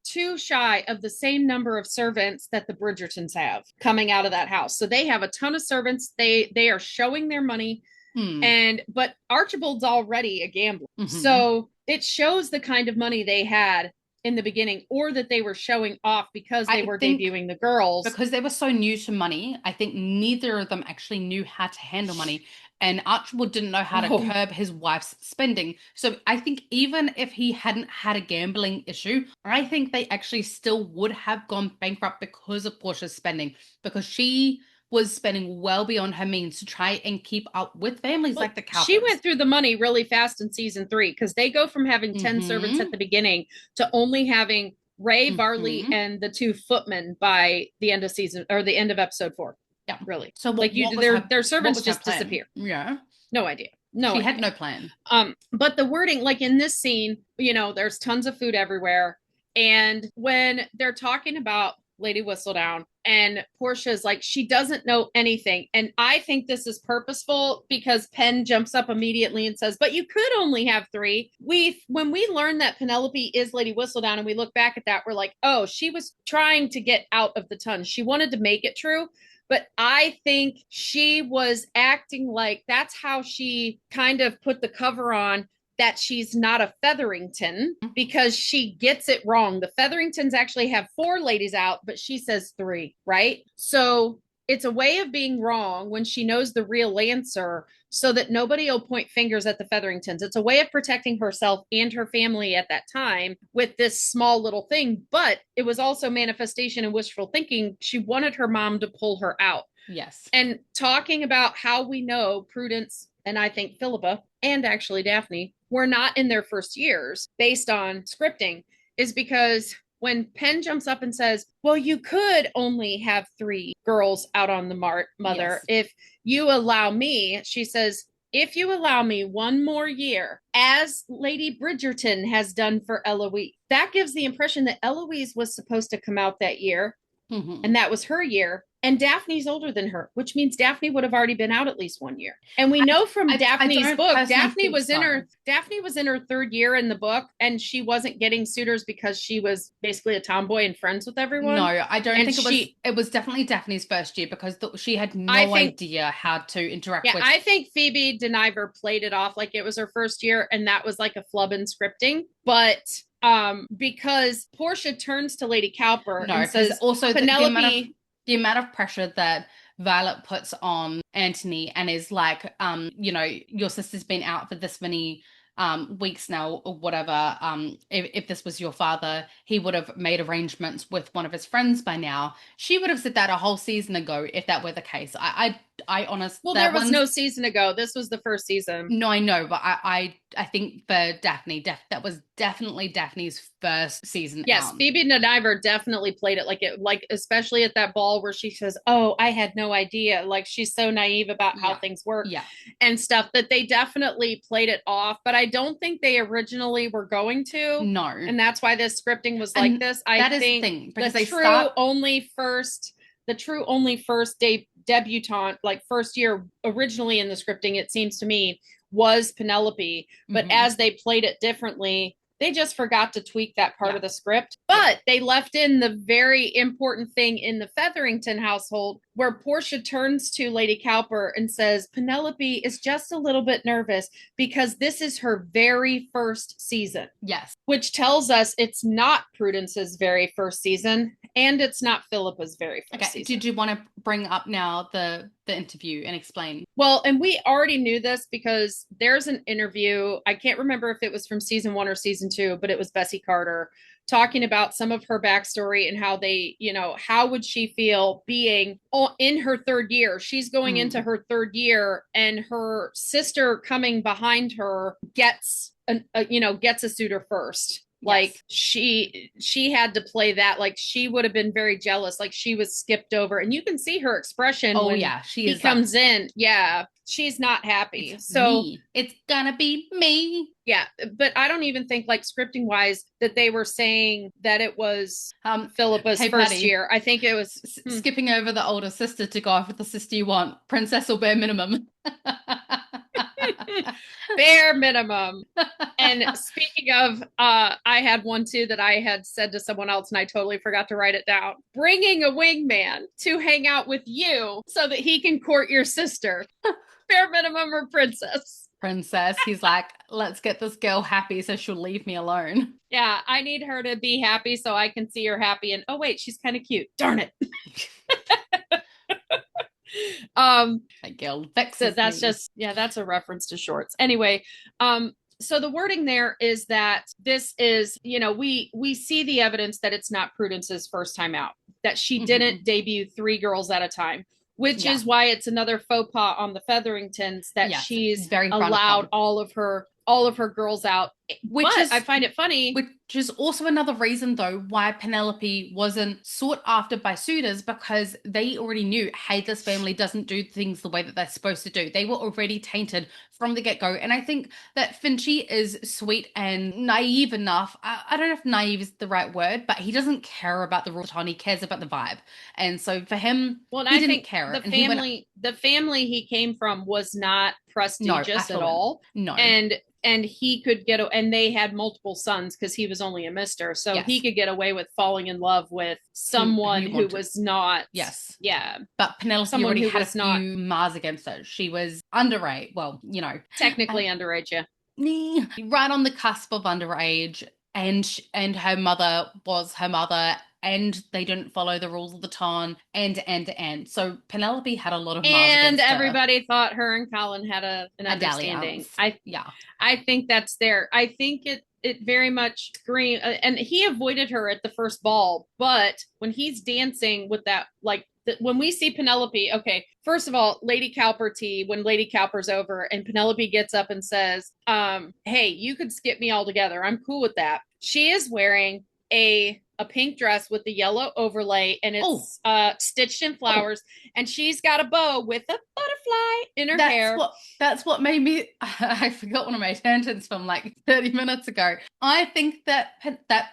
too shy of the same number of servants that the Bridgertons have coming out of that house. So they have a ton of servants. They are showing their money. But Archibald's already a gambler. So it shows the kind of money they had in the beginning, or that they were showing off because they were debuting the girls. Because they were so new to money, I think neither of them actually knew how to handle money. And Archibald didn't know how to curb his wife's spending. So I think even if he hadn't had a gambling issue, I think they actually still would have gone bankrupt because of Portia's spending. Because she was spending well beyond her means to try and keep up with families like the Cowpers. She went through the money really fast in season 3, because they go from having 10 servants at the beginning to only having Ray, Barley, and the 2 footmen by the end of season, or the end of episode 4. Yeah, really. So their servants just disappear. Yeah. No idea. She had no plan. But the wording, like in this scene, there's tons of food everywhere. And when they're talking about Lady Whistledown, and Portia's like, she doesn't know anything. And I think this is purposeful, because Penn jumps up immediately and says, but you could only have 3. When we learn that Penelope is Lady Whistledown and we look back at that, we're like, oh, she was trying to get out of the ton. She wanted to make it true. But I think she was acting like that's how she kind of put the cover on that she's not a Featherington, because she gets it wrong. The Featheringtons actually have 4 ladies out, but she says 3, right? So it's a way of being wrong when she knows the real answer, so that nobody will point fingers at the Featheringtons. It's a way of protecting herself and her family at that time with this small little thing. But it was also manifestation and wishful thinking. She wanted her mom to pull her out. Yes. And talking about how we know Prudence, and I think Philippa, and actually Daphne, were not in their first years based on scripting, is because when Penn jumps up and says, well, you could only have 3 girls out on the mother. Yes. If you allow me, she says, if you allow me 1 more year, as Lady Bridgerton has done for Eloise. That gives the impression that Eloise was supposed to come out that year. and that was her year. And Daphne's older than her, which means Daphne would have already been out at least 1 year. And we know from Daphne's book, Daphne was in her third year in the book, and she wasn't getting suitors because she was basically a tomboy and friends with everyone. No, I don't think it was definitely Daphne's first year because she had no idea how to interact with. I think Phoebe Deniver played it off like it was her first year, and that was like a flub in scripting. But because Portia turns to Lady Cowper and says, also Penelope, the amount of pressure that Violet puts on Anthony and is like, your sister's been out for this many weeks now or whatever. If this was your father, he would have made arrangements with one of his friends by now. She would have said that a whole season ago if that were the case. I honestly, well, there was no season ago. This was the first season. No, I know, but I think for Daphne, that was definitely Daphne's first season. Yes, Phoebe Deniver definitely played it like especially at that ball where she says, "Oh, I had no idea." Like she's so naive about how things work, and stuff. That they definitely played it off, but I don't think they originally were going to. No, and that's why this scripting was like this. I think the thing, because the true only first debutante, like first year originally in the scripting, it seems to me, was Penelope. But as they played it differently, they just forgot to tweak that part of the script. But they left in the very important thing in the Featherington household where Portia turns to Lady Cowper and says, Penelope is just a little bit nervous because this is her very first season. Yes. Which tells us it's not Prudence's very first season and it's not Philippa's very first season. Did you want to bring up now the interview and explain? Well, and we already knew this because there's an interview. I can't remember if it was from season 1 or season 2, but it was Bessie Carter talking about some of her backstory and how they, how would she feel being in her third year? She's going into her third year and her sister coming behind her gets a suitor first. Like she had to play that, like she would have been very jealous, like she was skipped over, and you can see her expression when he comes in. Yeah, she's not happy. It's gonna be me. Yeah, but I don't even think, like, scripting wise, that they were saying that it was Philippa's first year. I think it was skipping over the older sister to go off with the sister you want. Princess or bare minimum. Bare minimum. And speaking of, I had one too that I had said to someone else and I totally forgot to write it down. Bringing a wingman to hang out with you so that he can court your sister. Bare minimum or princess? Princess. He's like, let's get this girl happy so she'll leave me alone. Yeah, I need her to be happy so I can see her happy. And oh wait, she's kind of cute. Darn it. That girl vexes that's me. That's a reference to shorts. Anyway, so the wording there is that this is, we see the evidence that it's not Prudence's first time out, that she didn't debut 3 girls at a time, which is why it's another faux pas on the Featheringtons that she's very allowed all of her girls out, I find it funny. Which is also another reason, though, why Penelope wasn't sought after by suitors, because they already knew, hey, this family doesn't do things the way that they're supposed to do. They were already tainted from the get-go. And I think that Finchy is sweet and naive enough. I don't know if naive is the right word, but he doesn't care about the rules. He cares about the vibe. And so for him, he didn't care. The family he came from was not prestigious at all. No. And he could and they had multiple sons because he was only a mister. So he could get away with falling in love with someone who was not. Yes. Yeah. But Penelope already had a few Mars against her. She was underage. Well, technically underage, right on the cusp of underage. And her mother was her mother. And they didn't follow the rules of the town, and. So Penelope had a lot of Mars and everybody thought her and Colin had an understanding. I think that's there. I think it very much screamed, and he avoided her at the first ball, but when he's dancing with that, like, when we see Penelope, okay, first of all, Lady Cowper when Lady Cowper's over and Penelope gets up and says, hey, you could skip me altogether. I'm cool with that. She is wearing a a pink dress with the yellow overlay, and Oh, it's stitched in flowers, and she's got a bow with a butterfly in her that's hair. what made me I forgot one of my tangents from like 30 minutes ago. I think that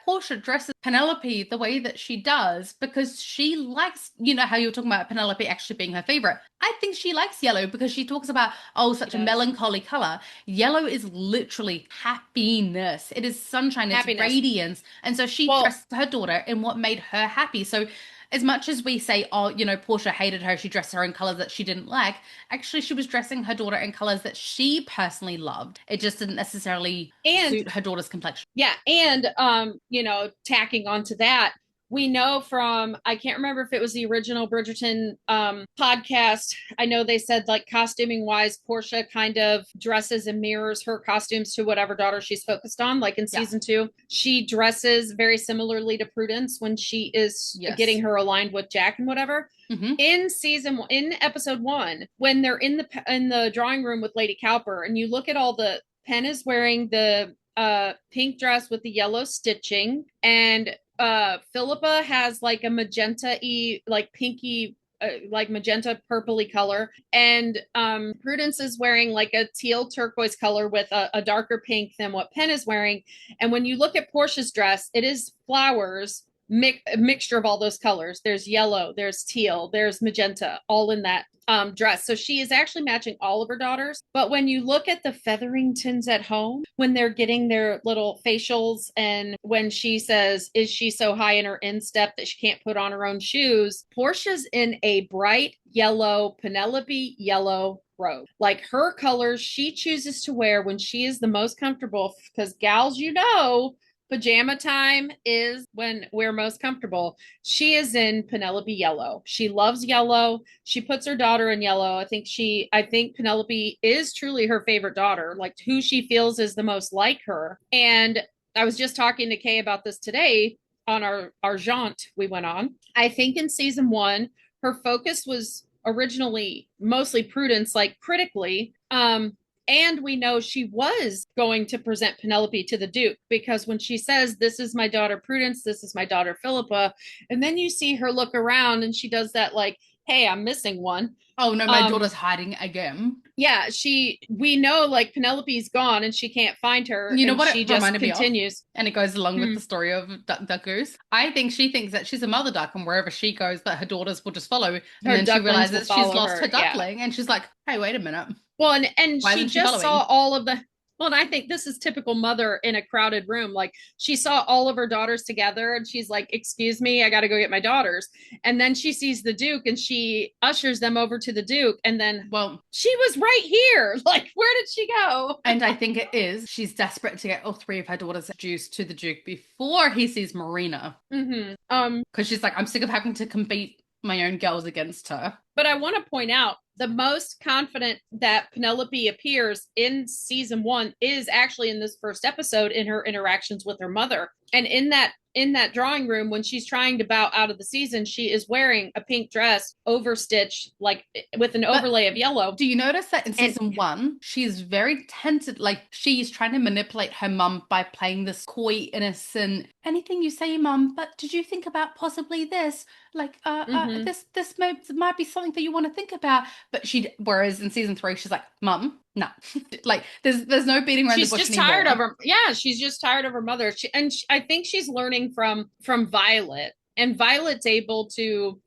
Portia dresses Penelope the way that she does because she likes, you know how you were talking about Penelope actually being her favorite. I think she likes yellow because she talks about, oh, She such a does. melancholy color. Yellow is literally happiness. It is sunshine, it's Happiness. radiance. And so she Well, dressed her daughter in what made her happy. So as much as we say, oh, you know, Portia hated her, she dressed her in colors that she didn't like, actually, she was dressing her daughter in colors that she personally loved. It just didn't necessarily and suit her daughter's complexion. yeah, and tacking onto that, we know from, I can't remember if it was the original Bridgerton podcast. I know they said like costuming wise, Portia kind of dresses and mirrors her costumes to whatever daughter she's focused on. Like in Yeah. season 2, she dresses very similarly to Prudence when she is getting her aligned with Jack and whatever. Mm-hmm. In episode 1, when they're in the drawing room with Lady Cowper, and you look at all the Pen is wearing the pink dress with the yellow stitching, and Philippa has like a magenta-y, like pinky, like magenta purpley color, and Prudence is wearing like a teal turquoise color with a darker pink than what Pen is wearing. And when you look at Portia's dress, it is flowers, a mixture of all those colors. There's yellow, there's teal, there's magenta, all in that dress. So she is actually matching all of her daughters. But when you look at the Featheringtons at home, when they're getting their little facials, and when she says, is she so high in her instep that she can't put on her own shoes? Portia's in a bright yellow, Penelope yellow robe. Like her colors she chooses to wear when she is the most comfortable, because gals, pajama time is when we're most comfortable. She is in Penelope yellow. She loves yellow. She puts her daughter in yellow. I think Penelope is truly her favorite daughter, like who she feels is the most like her. And I was just talking to Kay about this today on our jaunt we went on. I think in season 1, her focus was originally mostly Prudence, like critically. And we know she was going to present Penelope to the Duke, because when she says, this is my daughter Prudence, this is my daughter Philippa, and then you see her look around and she does that like, hey, I'm missing one. Oh no, my daughter's hiding again. Yeah, we know like Penelope's gone and she can't find her. You know and what she it just reminded continues. me of? And it goes along with the story of Duck Goose. I think she thinks that she's a mother duck, and wherever she goes, that her daughters will just follow. And then she realizes she's lost her duckling, and she's like, "Hey, wait a minute." Well, and Why she isn't she just following? saw all of the. Well, and I think this is typical mother in a crowded room. Like she saw all of her daughters together and she's like, excuse me, I got to go get my daughters. And then she sees the Duke and she ushers them over to the Duke. And then, well, she was right here. Like, where did she go? And I think it is. She's desperate to get all 3 of her daughters introduced to the Duke before he sees Marina. Mm-hmm. Because she's like, I'm sick of having to compete my own girls against her. But I want to point out, the most confident that Penelope appears in season 1 is actually in this first episode, in her interactions with her mother. And in that drawing room, when she's trying to bow out of the season, she is wearing a pink dress overstitched, like with an overlay of yellow. Do you notice that in season 1, she's very tentative, like she's trying to manipulate her mum by playing this coy, innocent, anything you say, mum, but did you think about possibly this? Like, this might be something that you want to think about. But whereas in season 3, she's like, mum, no. Like, there's no beating around the bush anymore. She's just tired of her. Yeah, she's just tired of her mother. I think she's learning from Violet. And Violet's able to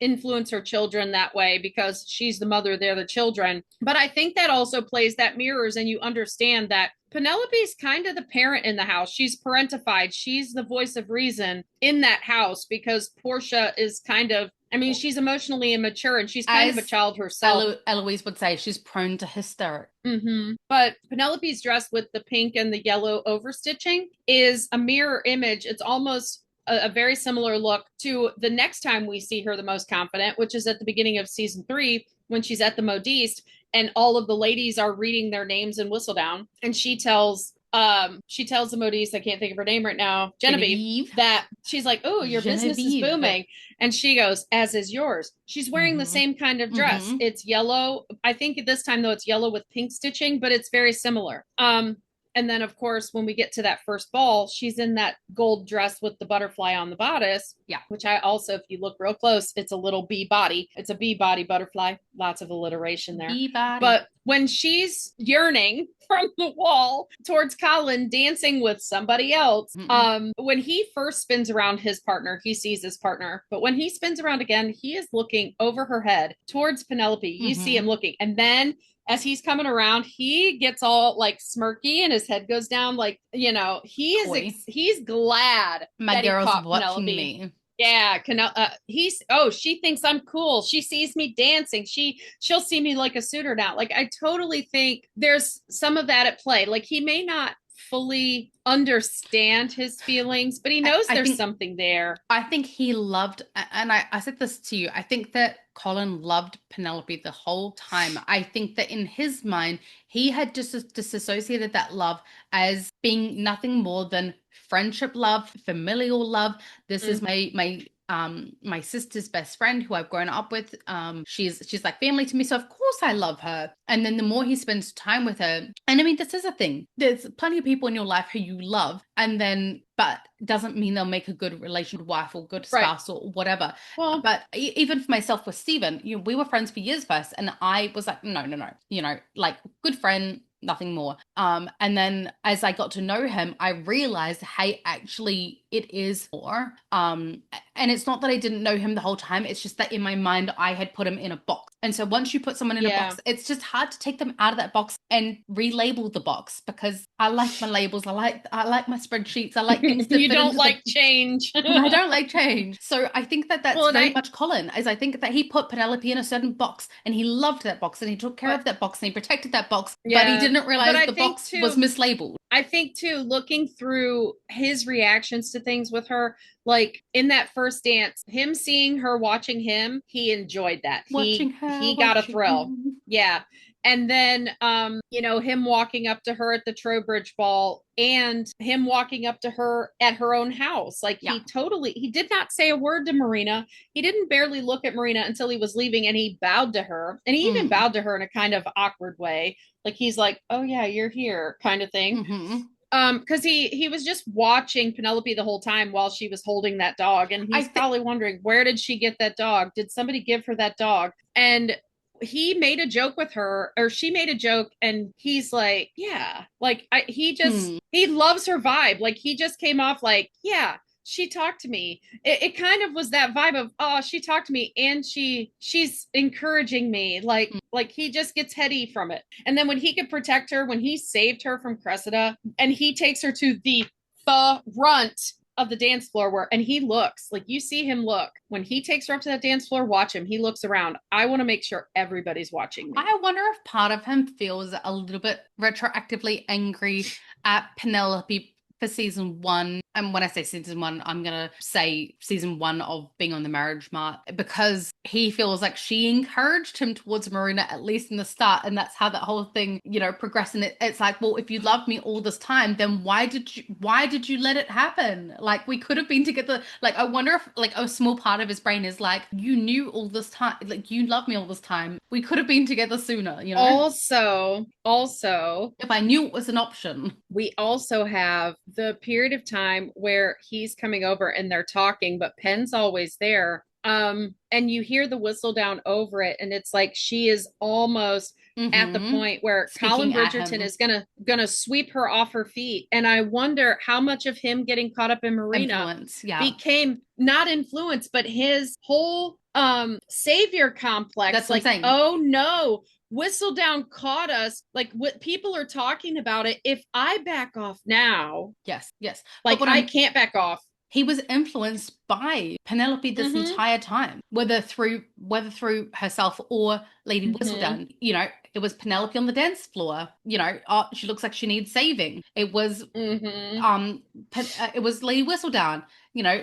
influence her children that way because she's the mother, they're the children. But I think that also plays, that mirrors, and you understand that Penelope's kind of the parent in the house. She's parentified. She's the voice of reason in that house, because Portia is kind of, I mean, she's emotionally immature and she's kind of a child herself. Eloise would say she's prone to hysterics. Mm-hmm. But Penelope's dress with the pink and the yellow overstitching is a mirror image. It's almost a very similar look to the next time we see her the most confident, which is at the beginning of season 3, when she's at the modiste and all of the ladies are reading their names in Whistledown, and she tells the modiste, I can't think of her name right now, Genevieve, that she's like, oh, your business is booming. And she goes, as is yours. She's wearing the same kind of dress. It's yellow. I think this time though, it's yellow with pink stitching, but it's very similar. And then, of course, when we get to that first ball, she's in that gold dress with the butterfly on the bodice. Yeah. Which I also, if you look real close, it's a little bee body. It's a bee body butterfly. Lots of alliteration there. Bee body. But when she's yearning from the wall towards Colin dancing with somebody else, when he first spins around his partner, he sees his partner. But when he spins around again, he is looking over her head towards Penelope. You see him looking. And then as he's coming around, he gets all like smirky and his head goes down. Like, you know, he's glad my that girl's he caught watching Penelope. me. Yeah, she thinks I'm cool. She sees me dancing. She'll see me like a suitor now. Like, I totally think there's some of that at play. Like, he may not fully understand his feelings, but he knows there's something there. I think he loved, and I said this to you, I think that Colin loved Penelope the whole time. I think that in his mind, he had just disassociated that love as being nothing more than friendship love, familial love. This is my sister's best friend who I've grown up with. She's like family to me, so of course I love her. And then the more he spends time with her, and I mean, this is a thing. There's plenty of people in your life who you love, and then but doesn't mean they'll make a good relation wife or good spouse or whatever. Well, but even for myself with Stephen, we were friends for years first, and I was like, no, like good friend, nothing more. And then as I got to know him, I realized, hey, actually it is more. And it's not that I didn't know him the whole time. It's just that in my mind, I had put him in a box. And so once you put someone in a box, it's just hard to take them out of that box and relabel the box, because I like my labels. I like my spreadsheets. I like things to you don't like change. I don't like change. So I think that that's very much Colin, as I think that he put Penelope in a certain box and he loved that box and he took care of that box and he protected that box, but he didn't realize the box was mislabeled. I think too, looking through his reactions to things with her, like in that first dance, him seeing her watching him, he enjoyed that. He got a thrill. Yeah. And then, him walking up to her at the Trowbridge ball and him walking up to her at her own house. Like he did not say a word to Marina. He didn't barely look at Marina until he was leaving, and he bowed to her, and he even bowed to her in a kind of awkward way. Like he's like, oh yeah, you're here kind of thing. Because he was just watching Penelope the whole time while she was holding that dog, and he's probably wondering, where did she get that dog? Did somebody give her that dog? And he made a joke with her, or she made a joke, and he's like, yeah, like he loves her vibe. Like he just came off like, yeah, she talked to me. It kind of was that vibe of, oh, she talked to me and she's encouraging me. Like he just gets heady from it. And then when he could protect her, when he saved her from Cressida and he takes her to the front of the dance floor and he looks, like you see him look. When he takes her up to that dance floor, watch him. He looks around. I want to make sure everybody's watching me. I wonder if part of him feels a little bit retroactively angry at Penelope for season 1. And when I say season 1, I'm going to say season 1 of Being on the Marriage Mart, because he feels like she encouraged him towards Marina, at least in the start. And that's how that whole thing, progressed. And it's like, well, if you loved me all this time, then why did you let it happen? Like, we could have been together. Like, I wonder if like a small part of his brain is like, you knew all this time, like you loved me all this time. We could have been together sooner, Also, if I knew it was an option. We also have the period of time where he's coming over and they're talking, but Pen's always there. And you hear the whistle down over it, and it's like she is almost at the point where Colin Bridgerton is gonna sweep her off her feet. And I wonder how much of him getting caught up in Marina became not influence, but his whole savior complex. That's like, oh no, Whistledown caught us. Like, what people are talking about it. If I back off now, yes, like I can't back off. He was influenced by Penelope this entire time, whether through herself or Lady Whistledown. It was Penelope on the dance floor. She looks like she needs saving. It was it was Lady Whistledown.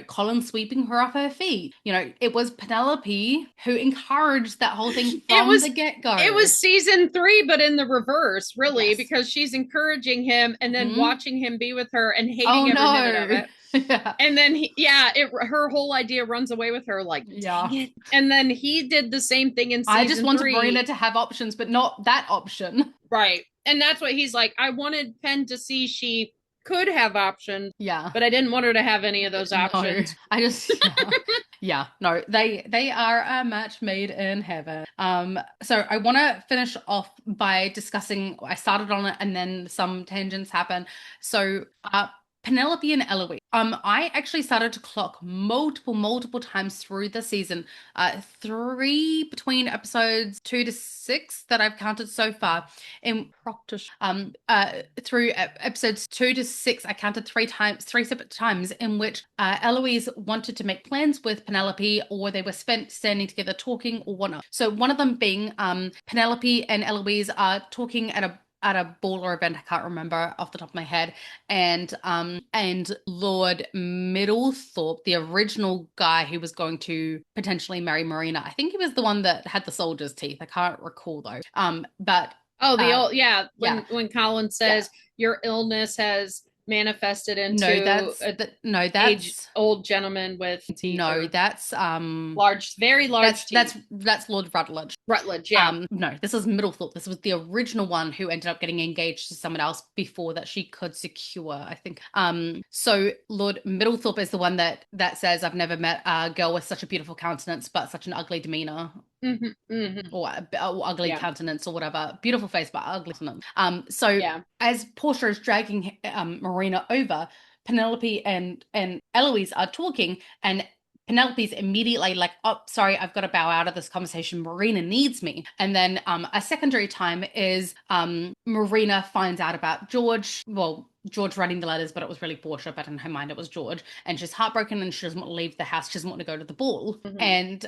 Colin sweeping her off her feet. It was Penelope who encouraged that whole thing from the get-go. It was season 3, but in the reverse, really, because she's encouraging him and then watching him be with her and hating every minute of it. Yeah. And then her whole idea runs away with her, like, Yeah. dang it. And then he did the same thing in I just season wanted 3. Marina to have options, but not that option. Right. And that's what he's like. I wanted Penn to see she could have options, Yeah. but I didn't want her to have any of those No, options. I just yeah, no, they are a match made in heaven. So I want to finish off by discussing. I started on it, and then some tangents happen. So, Penelope and Eloise. I actually started to clock multiple times through the season. 3 between episodes 2 to 6 that I've counted so far. In practice, through episodes 2 to 6, I counted 3 separate times in which Eloise wanted to make plans with Penelope, or they were spent standing together talking or whatnot. So one of them being Penelope and Eloise are talking at a ball or event, I can't remember off the top of my head, and Lord Middlethorpe, the original guy who was going to potentially marry Marina, I think he was the one that had the soldier's teeth. I can't recall though. But Oh, the old when Colin says your illness has manifested into that's old gentleman with teeth. No, that's very large teeth. That's Lord Rutledge. Rutledge, yeah. No, this is Middlethorpe. This was the original one who ended up getting engaged to someone else before that she could secure, I think. So Lord Middlethorpe is the one that says, I've never met a girl with such a beautiful countenance but such an ugly demeanor. Or ugly countenance or whatever. Beautiful face but ugly countenance. As Portia is dragging Marina over, Penelope and Eloise are talking, and Penelope's immediately like, oh, sorry, I've got to bow out of this conversation. Marina needs me. And then a secondary time is Marina finds out about George. Well, George writing the letters, but it was really Portia, but in her mind it was George. And she's heartbroken and she doesn't want to leave the house. She doesn't want to go to the ball. And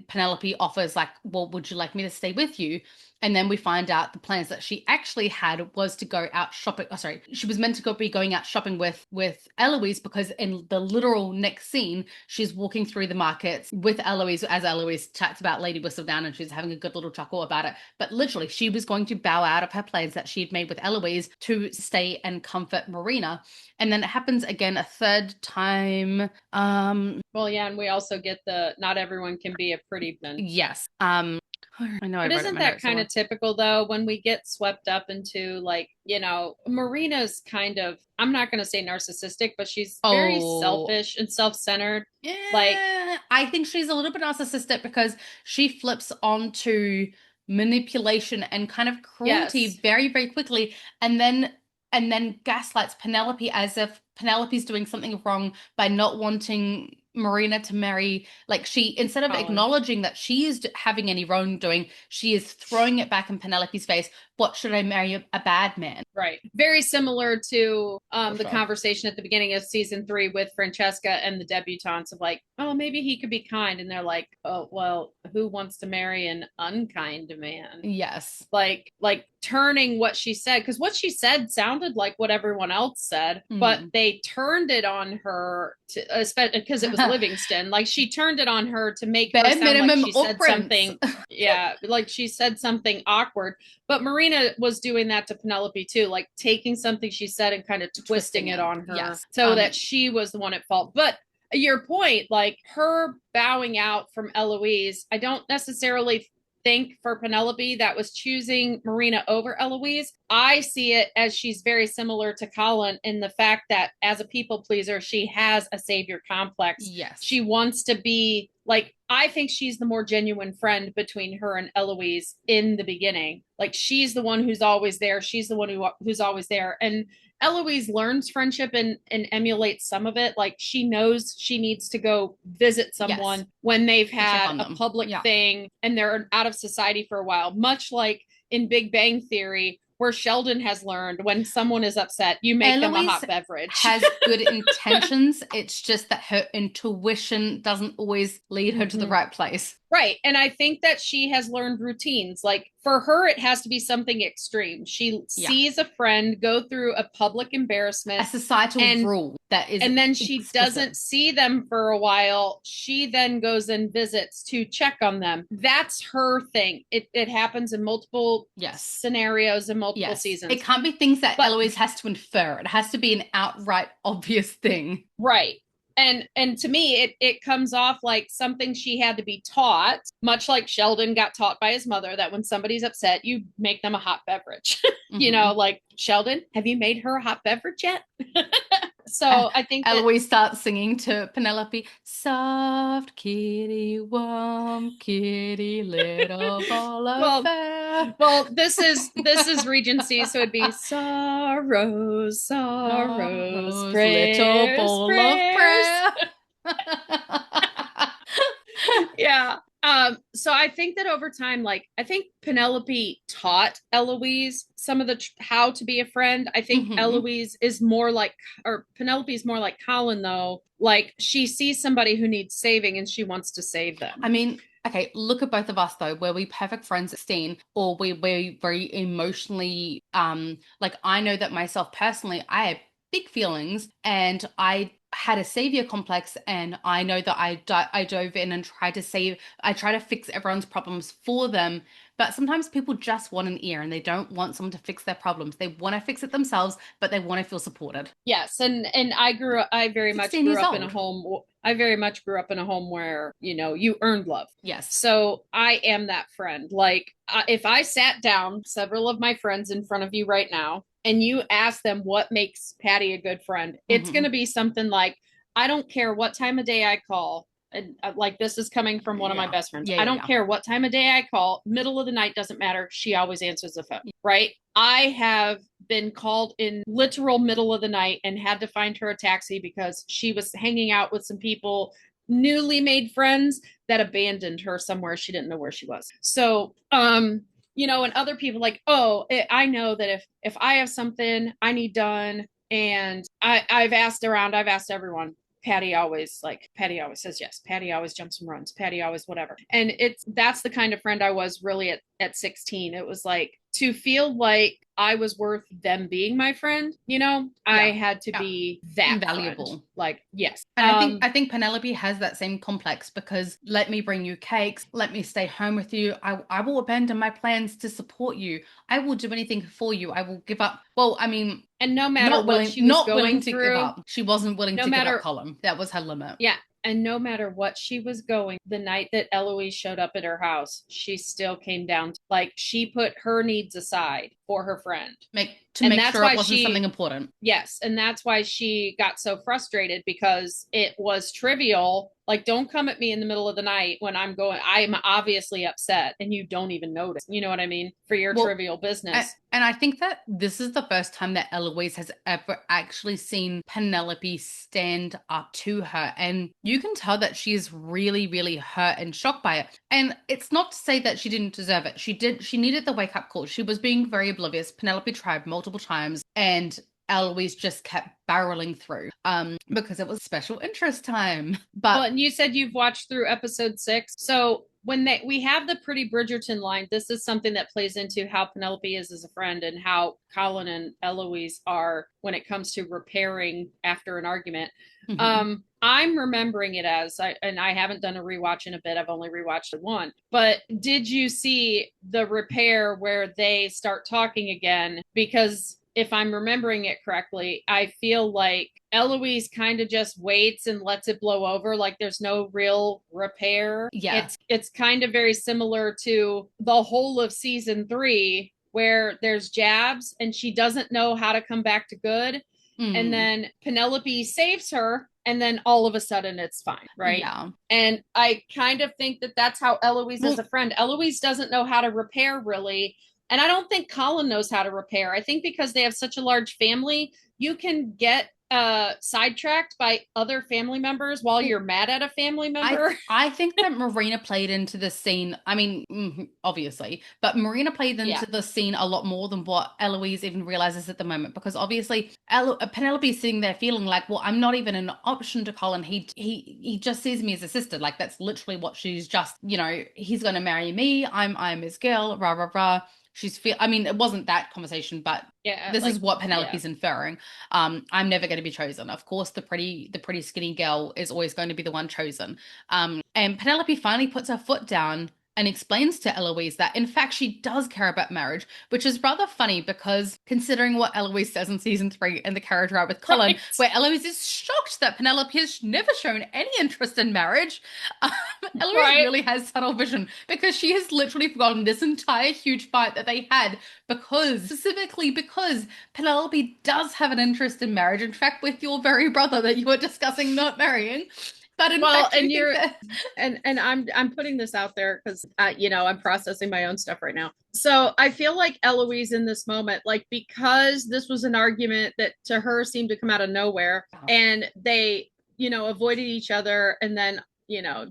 Penelope offers like, well, would you like me to stay with you? And then we find out the plans that she actually had was to go out shopping. Oh, sorry. She was meant to be going out shopping with Eloise, because in the literal next scene, she's walking through the markets with Eloise as Eloise chats about Lady Whistledown, and she's having a good little chuckle about it. But literally, she was going to bow out of her plans that she'd made with Eloise to stay and comfort Marina. And then it happens again a third time. Well, yeah, and we also get the not everyone can be a pretty man. Yes. I know. But isn't that kind of typical though, when we get swept up into like, Marina's kind of, I'm not going to say narcissistic, but she's very selfish and self-centered. Yeah, I think she's a little bit narcissistic because she flips onto manipulation and kind of cruelty very, very quickly, and then gaslights Penelope as if Penelope's doing something wrong by not wanting Marina to marry. Like, she, instead of acknowledging that she is having any wrongdoing, she is throwing it back in Penelope's face. What, should I marry a bad man? Right. Very similar to the conversation at the beginning of season 3 with Francesca and the debutantes of like, oh, maybe he could be kind. And they're like, oh, well, who wants to marry an unkind man? Yes. Like turning what she said, because what she said sounded like what everyone else said, but they turned it on her because it was Livingston. Like, she turned it on her to make her sound like she said something. Yeah, like she said something awkward. But Marina was doing that to Penelope too, like taking something she said and kind of twisting it on her so that she was the one at fault. But your point, like her bowing out from Eloise, I don't necessarily think for Penelope that was choosing Marina over Eloise. I see it as she's very similar to Colin in the fact that as a people pleaser, she has a savior complex. Yes. She wants to be like, I think she's the more genuine friend between her and Eloise in the beginning. Like, she's the one who's always there. She's the one who's always there. And Eloise learns friendship and emulates some of it. Like, she knows she needs to go visit someone when they've had a public thing and they're out of society for a while, much like in Big Bang Theory, where Sheldon has learned when someone is upset, you make them a hot beverage. Has good intentions. It's just that her intuition doesn't always lead her to the right place. Right. And I think that she has learned routines. Like for her, it has to be something extreme. She Yeah. sees a friend go through a public A embarrassment societal rule that is and then she explicit. doesn't see them for a while. She then goes and visits to check on them. That's her thing. It happens in multiple scenarios and multiple seasons. It can't be things that Eloise has to infer. It has to be an outright obvious thing. Right. And to me, it comes off like something she had to be taught, much like Sheldon got taught by his mother that when somebody's upset, you make them a hot beverage. You know, like, Sheldon, have you made her a hot beverage yet? So I think Eloise starts singing to Penelope, soft kitty, warm kitty, little ball of fur. Well, this is Regency, so it'd be sorrows, prayers, little ball prayers. of prayer. Yeah. So I think that over time, like, I think Penelope taught Eloise some of the how to be a friend. I think Eloise is more like, or Penelope is more like Colin, though. Like, she sees somebody who needs saving and she wants to save them. I mean, okay, look at both of us though. Were we perfect friends at 16, or we were very emotionally, like, I know that myself personally, I have big feelings and I had a savior complex, and I know that I dove in and tried to fix everyone's problems for them. But sometimes people just want an ear and they don't want someone to fix their problems. They want to fix it themselves, but they want to feel supported. Yes, and I very much grew up in a home. I very much grew up in a home where, you know, you earned love. Yes. So I am that friend. Like, if I sat down several of my friends in front of you right now and you ask them what makes Patty a good friend, it's going to be something like, I don't care what time of day I call. And like, this is coming from one of my best friends. I don't care what time of day I call, middle of the night, doesn't matter. She always answers the phone, right? I have been called in literal middle of the night and had to find her a taxi because she was hanging out with some people, newly made friends that abandoned her somewhere. She didn't know where she was. So, you know, and other people like, I know that if I have something I need done and I've asked around, I've asked everyone, Patty always says yes. Patty always jumps and runs. Patty always whatever. And that's the kind of friend I was really at 16. It was like, to feel like I was worth them being my friend, you know, I had to be that valuable. Friend. Like, yes. And I think Penelope has that same complex because let me bring you cakes. Let me stay home with you. I will abandon my plans to support you. I will do anything for you. I will give up. Well, I mean, and no matter what she was going through, give up. She wasn't willing to give up Colin. That was her limit. Yeah. And no matter what she was going, the night that Eloise showed up at her house, she still came down to, like, she put her needs aside for her friend. Make sure it wasn't something important. Yes. And that's why she got so frustrated, because it was trivial. Like, don't come at me in the middle of the night when I'm obviously upset and you don't even notice. You know what I mean? For your trivial business. And I think that this is the first time that Eloise has ever actually seen Penelope stand up to her. And you can tell that she is really, really hurt and shocked by it. And it's not to say that she didn't deserve it. She did. She needed the wake up call. She was being very oblivious. Penelope tried multiple times and Eloise just kept barreling through because it was special interest time. But and you said you've watched through episode 6. So when we have the pretty Bridgerton line, this is something that plays into how Penelope is as a friend and how Colin and Eloise are when it comes to repairing after an argument. I'm remembering it as, and I haven't done a rewatch in a bit. I've only rewatched it one. But did you see the repair where they start talking again? Because if I'm remembering it correctly, I feel like Eloise kind of just waits and lets it blow over. Like, there's no real repair. Yeah. It's kind of very similar to the whole of season 3, where there's jabs and she doesn't know how to come back to good. And then Penelope saves her, and then all of a sudden it's fine, right? Yeah. And I kind of think that that's how Eloise is a friend. Eloise doesn't know how to repair, really. And I don't think Colin knows how to repair. I think because they have such a large family, you can get sidetracked by other family members while you're mad at a family member. I think that Marina played into the scene. I mean, obviously, but Marina played Yeah. into the scene a lot more than what Eloise even realizes at the moment. Because obviously, Penelope is sitting there feeling like, well, I'm not even an option to Colin. He just sees me as a sister. Like that's literally what she's just. He's going to marry me. I'm his girl. Rah rah rah. I mean, it wasn't that conversation, but Yeah, this like, is what yeah. Penelope's inferring. I'm never going to be chosen. Of course, the pretty skinny girl is always going to be the one chosen. And Penelope finally puts her foot down and explains to Eloise that in fact she does care about marriage, which is rather funny because considering what Eloise says in season 3 in the carriage ride with Colin, Right. where Eloise is shocked that Penelope has never shown any interest in marriage. Um, Eloise Right. really has tunnel vision because she has literally forgotten this entire huge fight that they had specifically because Penelope does have an interest in marriage. In fact, with your very brother that you were discussing not marrying. But in fact, And you think that and I'm putting this out there because I'm processing my own stuff right now. So I feel like Eloise in this moment, like because this was an argument that to her seemed to come out of nowhere, and they avoided each other, and then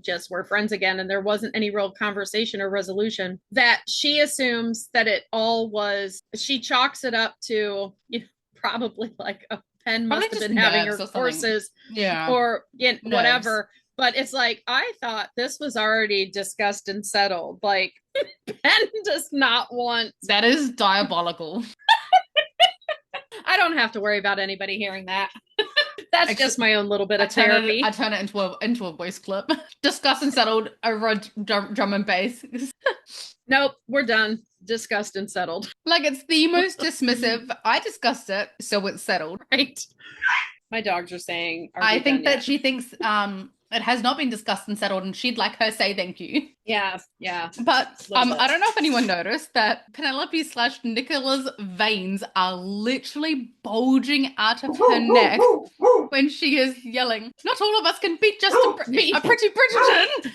just were friends again, and there wasn't any real conversation or resolution, that she assumes that it all was, she chalks it up to probably like a pen must have been having her courses, yeah, or whatever. But it's like, I thought this was already discussed and settled. Like, Pen does not want. That is diabolical. I don't have to worry about anybody hearing that. That's just my own little bit of therapy. I turn it into a voice clip. Discussed and settled over a drum and bass. Nope, we're done. Discussed and settled. Like it's the most dismissive. I discussed it, so it's settled. Right. My dogs are saying, I think that she thinks it has not been discussed and settled, and she'd like her say thank you. Yeah. But I don't know if anyone noticed that Penelope / Nicola's veins are literally bulging out of her neck when she is yelling. Not all of us can beat just a pretty Bridgerton.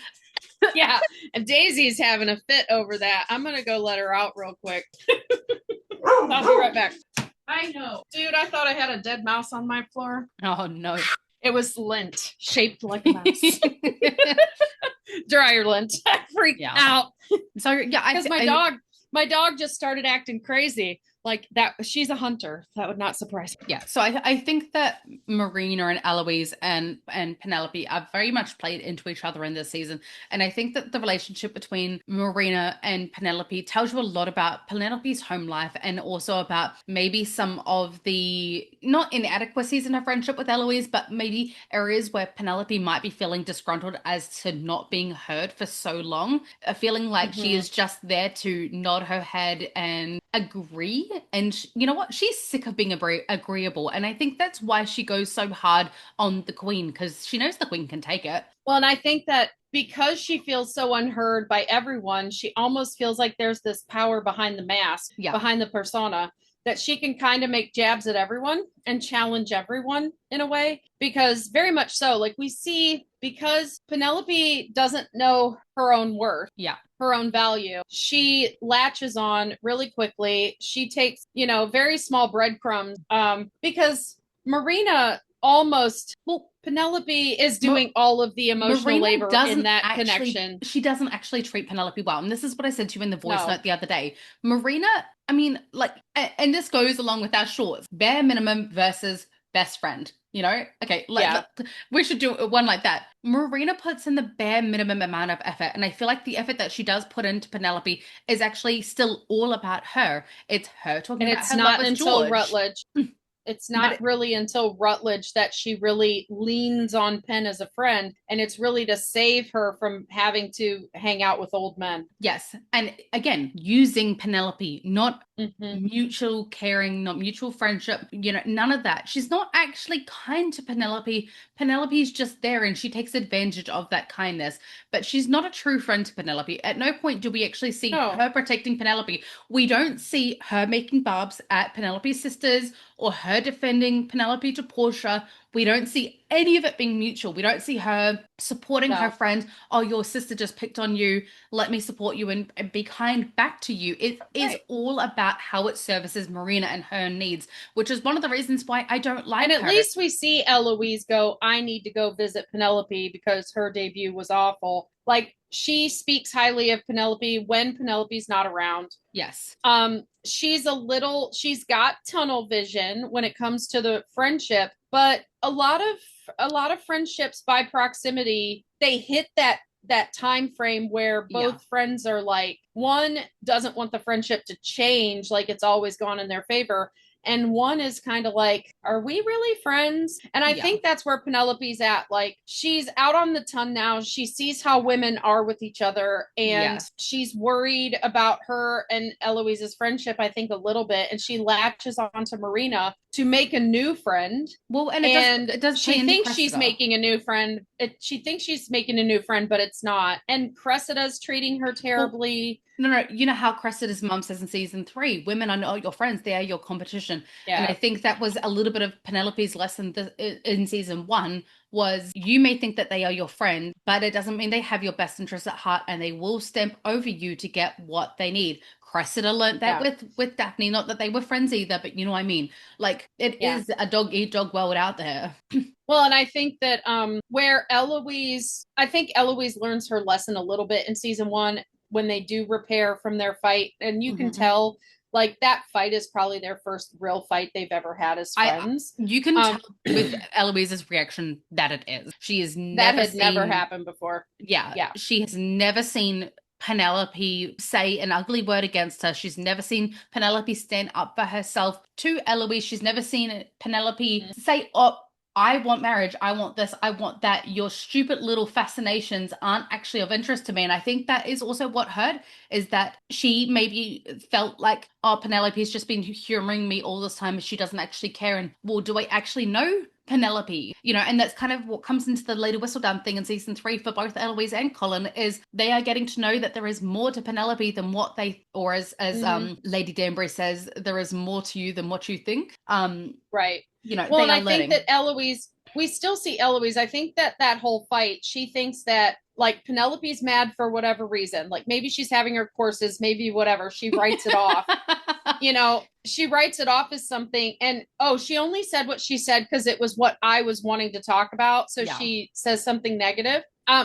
Yeah, and Daisy's having a fit over that. I'm gonna go let her out real quick. I'll be right back. I know. Dude, I thought I had a dead mouse on my floor. Oh no. It was lint, shaped like a mouse. Dryer lint. I freaked out. So yeah, because my dog just started acting crazy. Like that, she's a hunter. That would not surprise me. Yeah, so I think that Marina and Eloise and Penelope are very much played into each other in this season. And I think that the relationship between Marina and Penelope tells you a lot about Penelope's home life and also about maybe some of the, not inadequacies in her friendship with Eloise, but maybe areas where Penelope might be feeling disgruntled as to not being heard for so long. A feeling like she is just there to nod her head and agree. And you know what? She's sick of being agreeable. And I think that's why she goes so hard on the Queen, because she knows the Queen can take it. Well, and I think that because she feels so unheard by everyone, she almost feels like there's this power behind the mask, behind the persona, that she can kind of make jabs at everyone and challenge everyone in a way. Because very much so, like we see, because Penelope doesn't know her own worth, her own value, she latches on really quickly. She takes, very small breadcrumbs, because Marina almost, Penelope is doing all of the emotional labor in that connection. She doesn't actually treat Penelope well. And this is what I said to you in the voice note the other day. Marina, I mean, like, and this goes along with our shorts, bare minimum versus best friend. Okay, we should do one like that. Marina puts in the bare minimum amount of effort, and I feel like the effort that she does put into Penelope is actually still all about her. It's her talking about her love with George. Until Rutledge. It's not really until Rutledge that she really leans on Penn as a friend, and it's really to save her from having to hang out with old men. Yes, and again, using Penelope, not mutual caring, not mutual friendship, none of that. She's not actually kind to Penelope. Penelope's just there and she takes advantage of that kindness, but she's not a true friend to Penelope. At no point do we actually see her protecting Penelope. We don't see her making barbs at Penelope's sisters or her defending Penelope to Portia. We don't see any of it being mutual. We don't see her supporting her friend. Oh, your sister just picked on you. Let me support you and be kind back to you. It is all about how it services Marina and her needs, which is one of the reasons why I don't like her. And at least we see Eloise go, I need to go visit Penelope because her debut was awful. Like, she speaks highly of Penelope when Penelope's not around. Yes. She's got tunnel vision when it comes to the friendship, but a lot of friendships by proximity, they hit that time frame where both friends are like, one doesn't want the friendship to change, like it's always gone in their favor, and one is kind of like, are we really friends? And I think that's where Penelope's at. Like, she's out on the ton now. She sees how women are with each other, and she's worried about her and Eloise's friendship, I think, a little bit. And she latches onto Marina to make a new friend. Well, and it does she thinks she's making a new friend. She thinks she's making a new friend, but it's not. And Cressida's treating her terribly. No. You know how Cressida's mom says in season 3, women are not your friends, they are your competition. Yeah. And I think that was a little bit of Penelope's lesson in season 1 was, you may think that they are your friend, but it doesn't mean they have your best interests at heart, and they will stamp over you to get what they need. Cressida learned that with Daphne, not that they were friends either, but you know what I mean? Like, it is a dog eat dog world out there. Well, and I think that where Eloise learns her lesson a little bit in season 1 when they do repair from their fight, and you can tell, like, that fight is probably their first real fight they've ever had as friends. You can tell with Eloise's reaction that it is. She has never happened before. Yeah. She has never seen Penelope say an ugly word against her. She's never seen Penelope stand up for herself to Eloise. She's never seen Penelope say, oh, I want marriage, I want this, I want that. Your stupid little fascinations aren't actually of interest to me. And I think that is also what hurt, is that she maybe felt like, oh, Penelope's just been humoring me all this time, she doesn't actually care. And, well, do I actually know Penelope? You know, and that's kind of what comes into the Lady Whistledown thing in season 3 for both Eloise and Colin, is they are getting to know that there is more to Penelope than what they, or as Lady Danbury says, there is more to you than what you think. Right. You know, well, and I think that Eloise, we still see Eloise. I think that whole fight, she thinks that, like, Penelope's mad for whatever reason. Like, maybe she's having her courses, maybe whatever. She writes it off. You know, she writes it off as something. And, she only said what she said because it was what I was wanting to talk about. So she says something negative.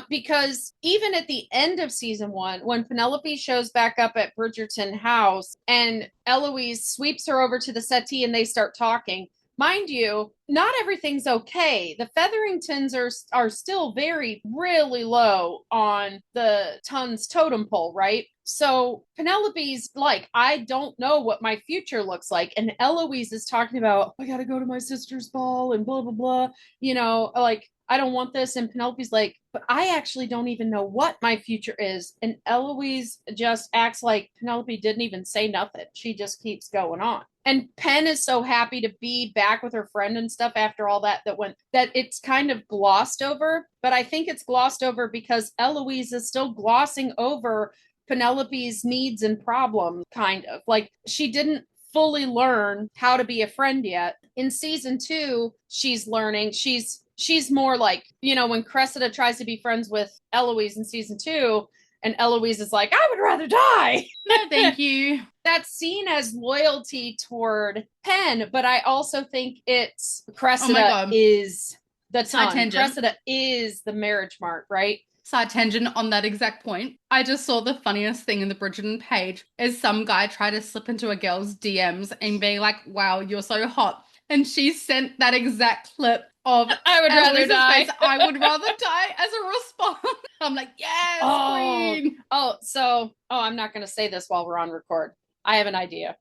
Because even at the end of season 1, when Penelope shows back up at Bridgerton house and Eloise sweeps her over to the settee and they start talking, mind you, not everything's okay. The Featheringtons are still really low on the tons totem pole, right? So Penelope's like, I don't know what my future looks like. And Eloise is talking about, I got to go to my sister's ball and blah, blah, blah. You know, like, I don't want this. And Penelope's like, but I actually don't even know what my future is. And Eloise just acts like Penelope didn't even say nothing. She just keeps going on. And Pen is so happy to be back with her friend and stuff after all that it's kind of glossed over. But I think it's glossed over because Eloise is still glossing over Penelope's needs and problems, kind of. Like, she didn't fully learn how to be a friend yet. In season 2, she's learning. She's more like, you know, when Cressida tries to be friends with Eloise in season 2, and Eloise is like, I would rather die. No, thank you. That's seen as loyalty toward Pen, but I also think it's Cressida is the ton. Cressida is the marriage mark, right? Side tangent on that exact point. I just saw the funniest thing in the Bridgerton page is some guy try to slip into a girl's DMs and be like, wow, you're so hot. And she sent that exact clip of I would rather die. Face, I would rather die as a response. I'm like, yes, queen. I'm not going to say this while we're on record. I have an idea.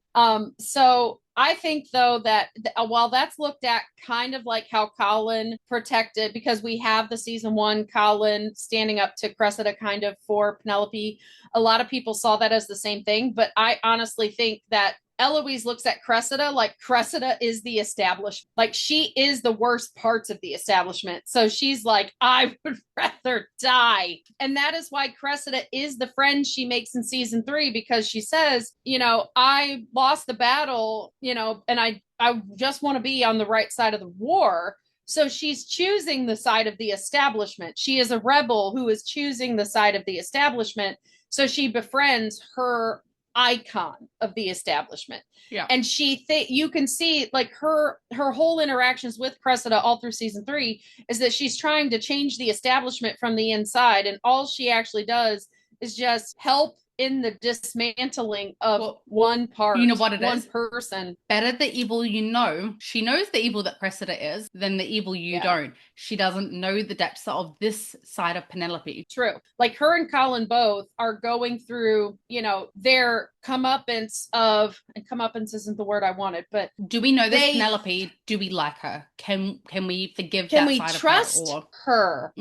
So I think, though, that while that's looked at kind of like how Colin protected, because we have the season 1 Colin standing up to Cressida kind of for Penelope, a lot of people saw that as the same thing. But I honestly think that Eloise looks at Cressida like Cressida is the establishment. Like, she is the worst parts of the establishment. So she's like, I would rather die. And that is why Cressida is the friend she makes in season 3, because she says, you know, I lost the battle, you know, and I I just want to be on the right side of the war. So she's choosing the side of the establishment. She is a rebel who is choosing the side of the establishment. So she befriends her icon of the establishment. Yeah. And you can see like her whole interactions with Cressida all through season 3 is that she's trying to change the establishment from the inside, and all she actually does is just help in the dismantling of one part, you know what it one is? person. Better the evil you know. She knows the evil that Cressida is than the evil you don't. She doesn't know the depths of this side of Penelope. True. Like her and Colin both are going through, their comeuppance of, and comeuppance isn't the word I wanted, but do we know this Penelope? Do we like her? Can we forgive can that we side trust of her?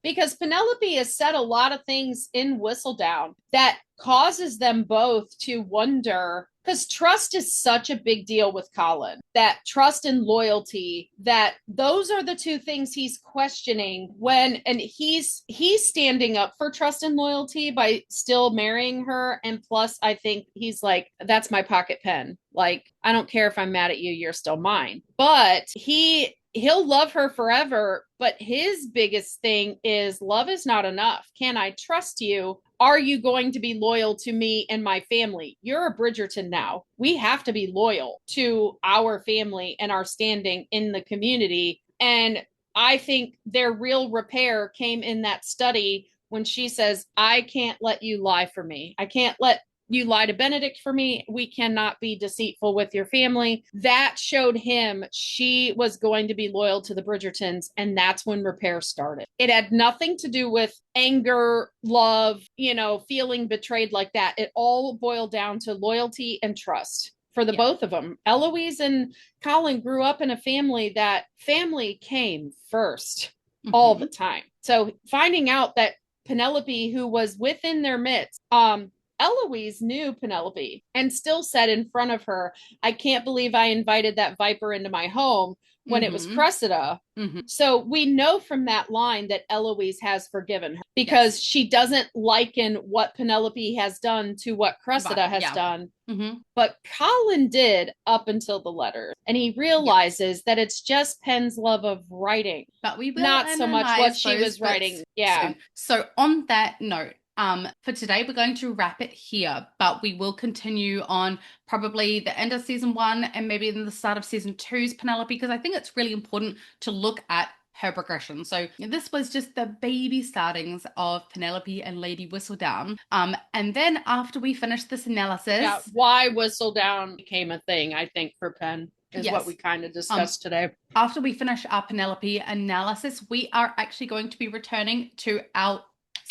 Because Penelope has said a lot of things in Whistledown that causes them both to wonder, because trust is such a big deal with Colin, that trust and loyalty, that those are the two things he's questioning and he's standing up for trust and loyalty by still marrying her. And plus, I think he's like, that's my pocket pen. Like, I don't care if I'm mad at you, you're still mine. But he'll love her forever. But his biggest thing is love is not enough. Can I trust you? Are you going to be loyal to me and my family? You're a Bridgerton now. We have to be loyal to our family and our standing in the community. And I think their real repair came in that study when she says, I can't let you lie for me. I can't let you lie to Benedict for me. We cannot be deceitful with your family. That showed him she was going to be loyal to the Bridgertons. And that's when repair started. It had nothing to do with anger, love, feeling betrayed like that. It all boiled down to loyalty and trust for the both of them. Eloise and Colin grew up in a family that family came first all the time. So finding out that Penelope, who was within their midst, Eloise knew Penelope and still said in front of her, I can't believe I invited that viper into my home when it was Cressida. So we know from that line that Eloise has forgiven her because she doesn't liken what Penelope has done to what Cressida has done. But Colin did up until the letters. And he realizes that it's just Pen's love of writing. But we will not so much what she was writing. Yeah. So on that note, for today, we're going to wrap it here, but we will continue on probably the end of season 1 and maybe in the start of season 2's Penelope, because I think it's really important to look at her progression. So this was just the baby startings of Penelope and Lady Whistledown. And then after we finish this analysis, why Whistledown became a thing, I think, for Pen is what we kind of discussed today. After we finish our Penelope analysis, we are actually going to be returning to our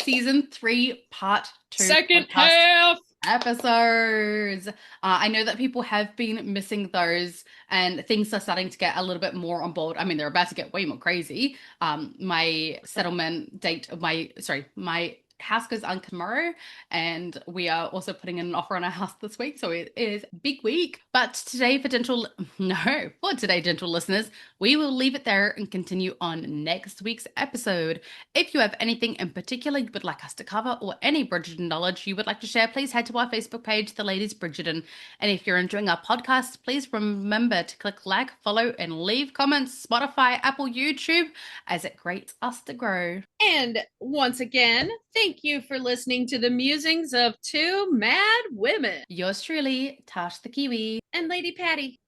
season 3 part 2 second half episodes. I know that people have been missing those and things are starting to get a little bit more on board. I mean, they're about to get way more crazy. My settlement date of my house goes on tomorrow, and we are also putting in an offer on our house this week, so it is a big week. But today for today, gentle listeners, we will leave it there and continue on next week's episode. If you have anything in particular you would like us to cover or any Bridgerton knowledge you would like to share, please head to our Facebook page, The Ladies Bridgerton. And if you're enjoying our podcast, please remember to click like, follow, and leave comments, Spotify, Apple, YouTube, as it grates us to grow. And once again, thank you for listening to the musings of two mad women. Yours truly, Tash the Kiwi. And Lady Patty.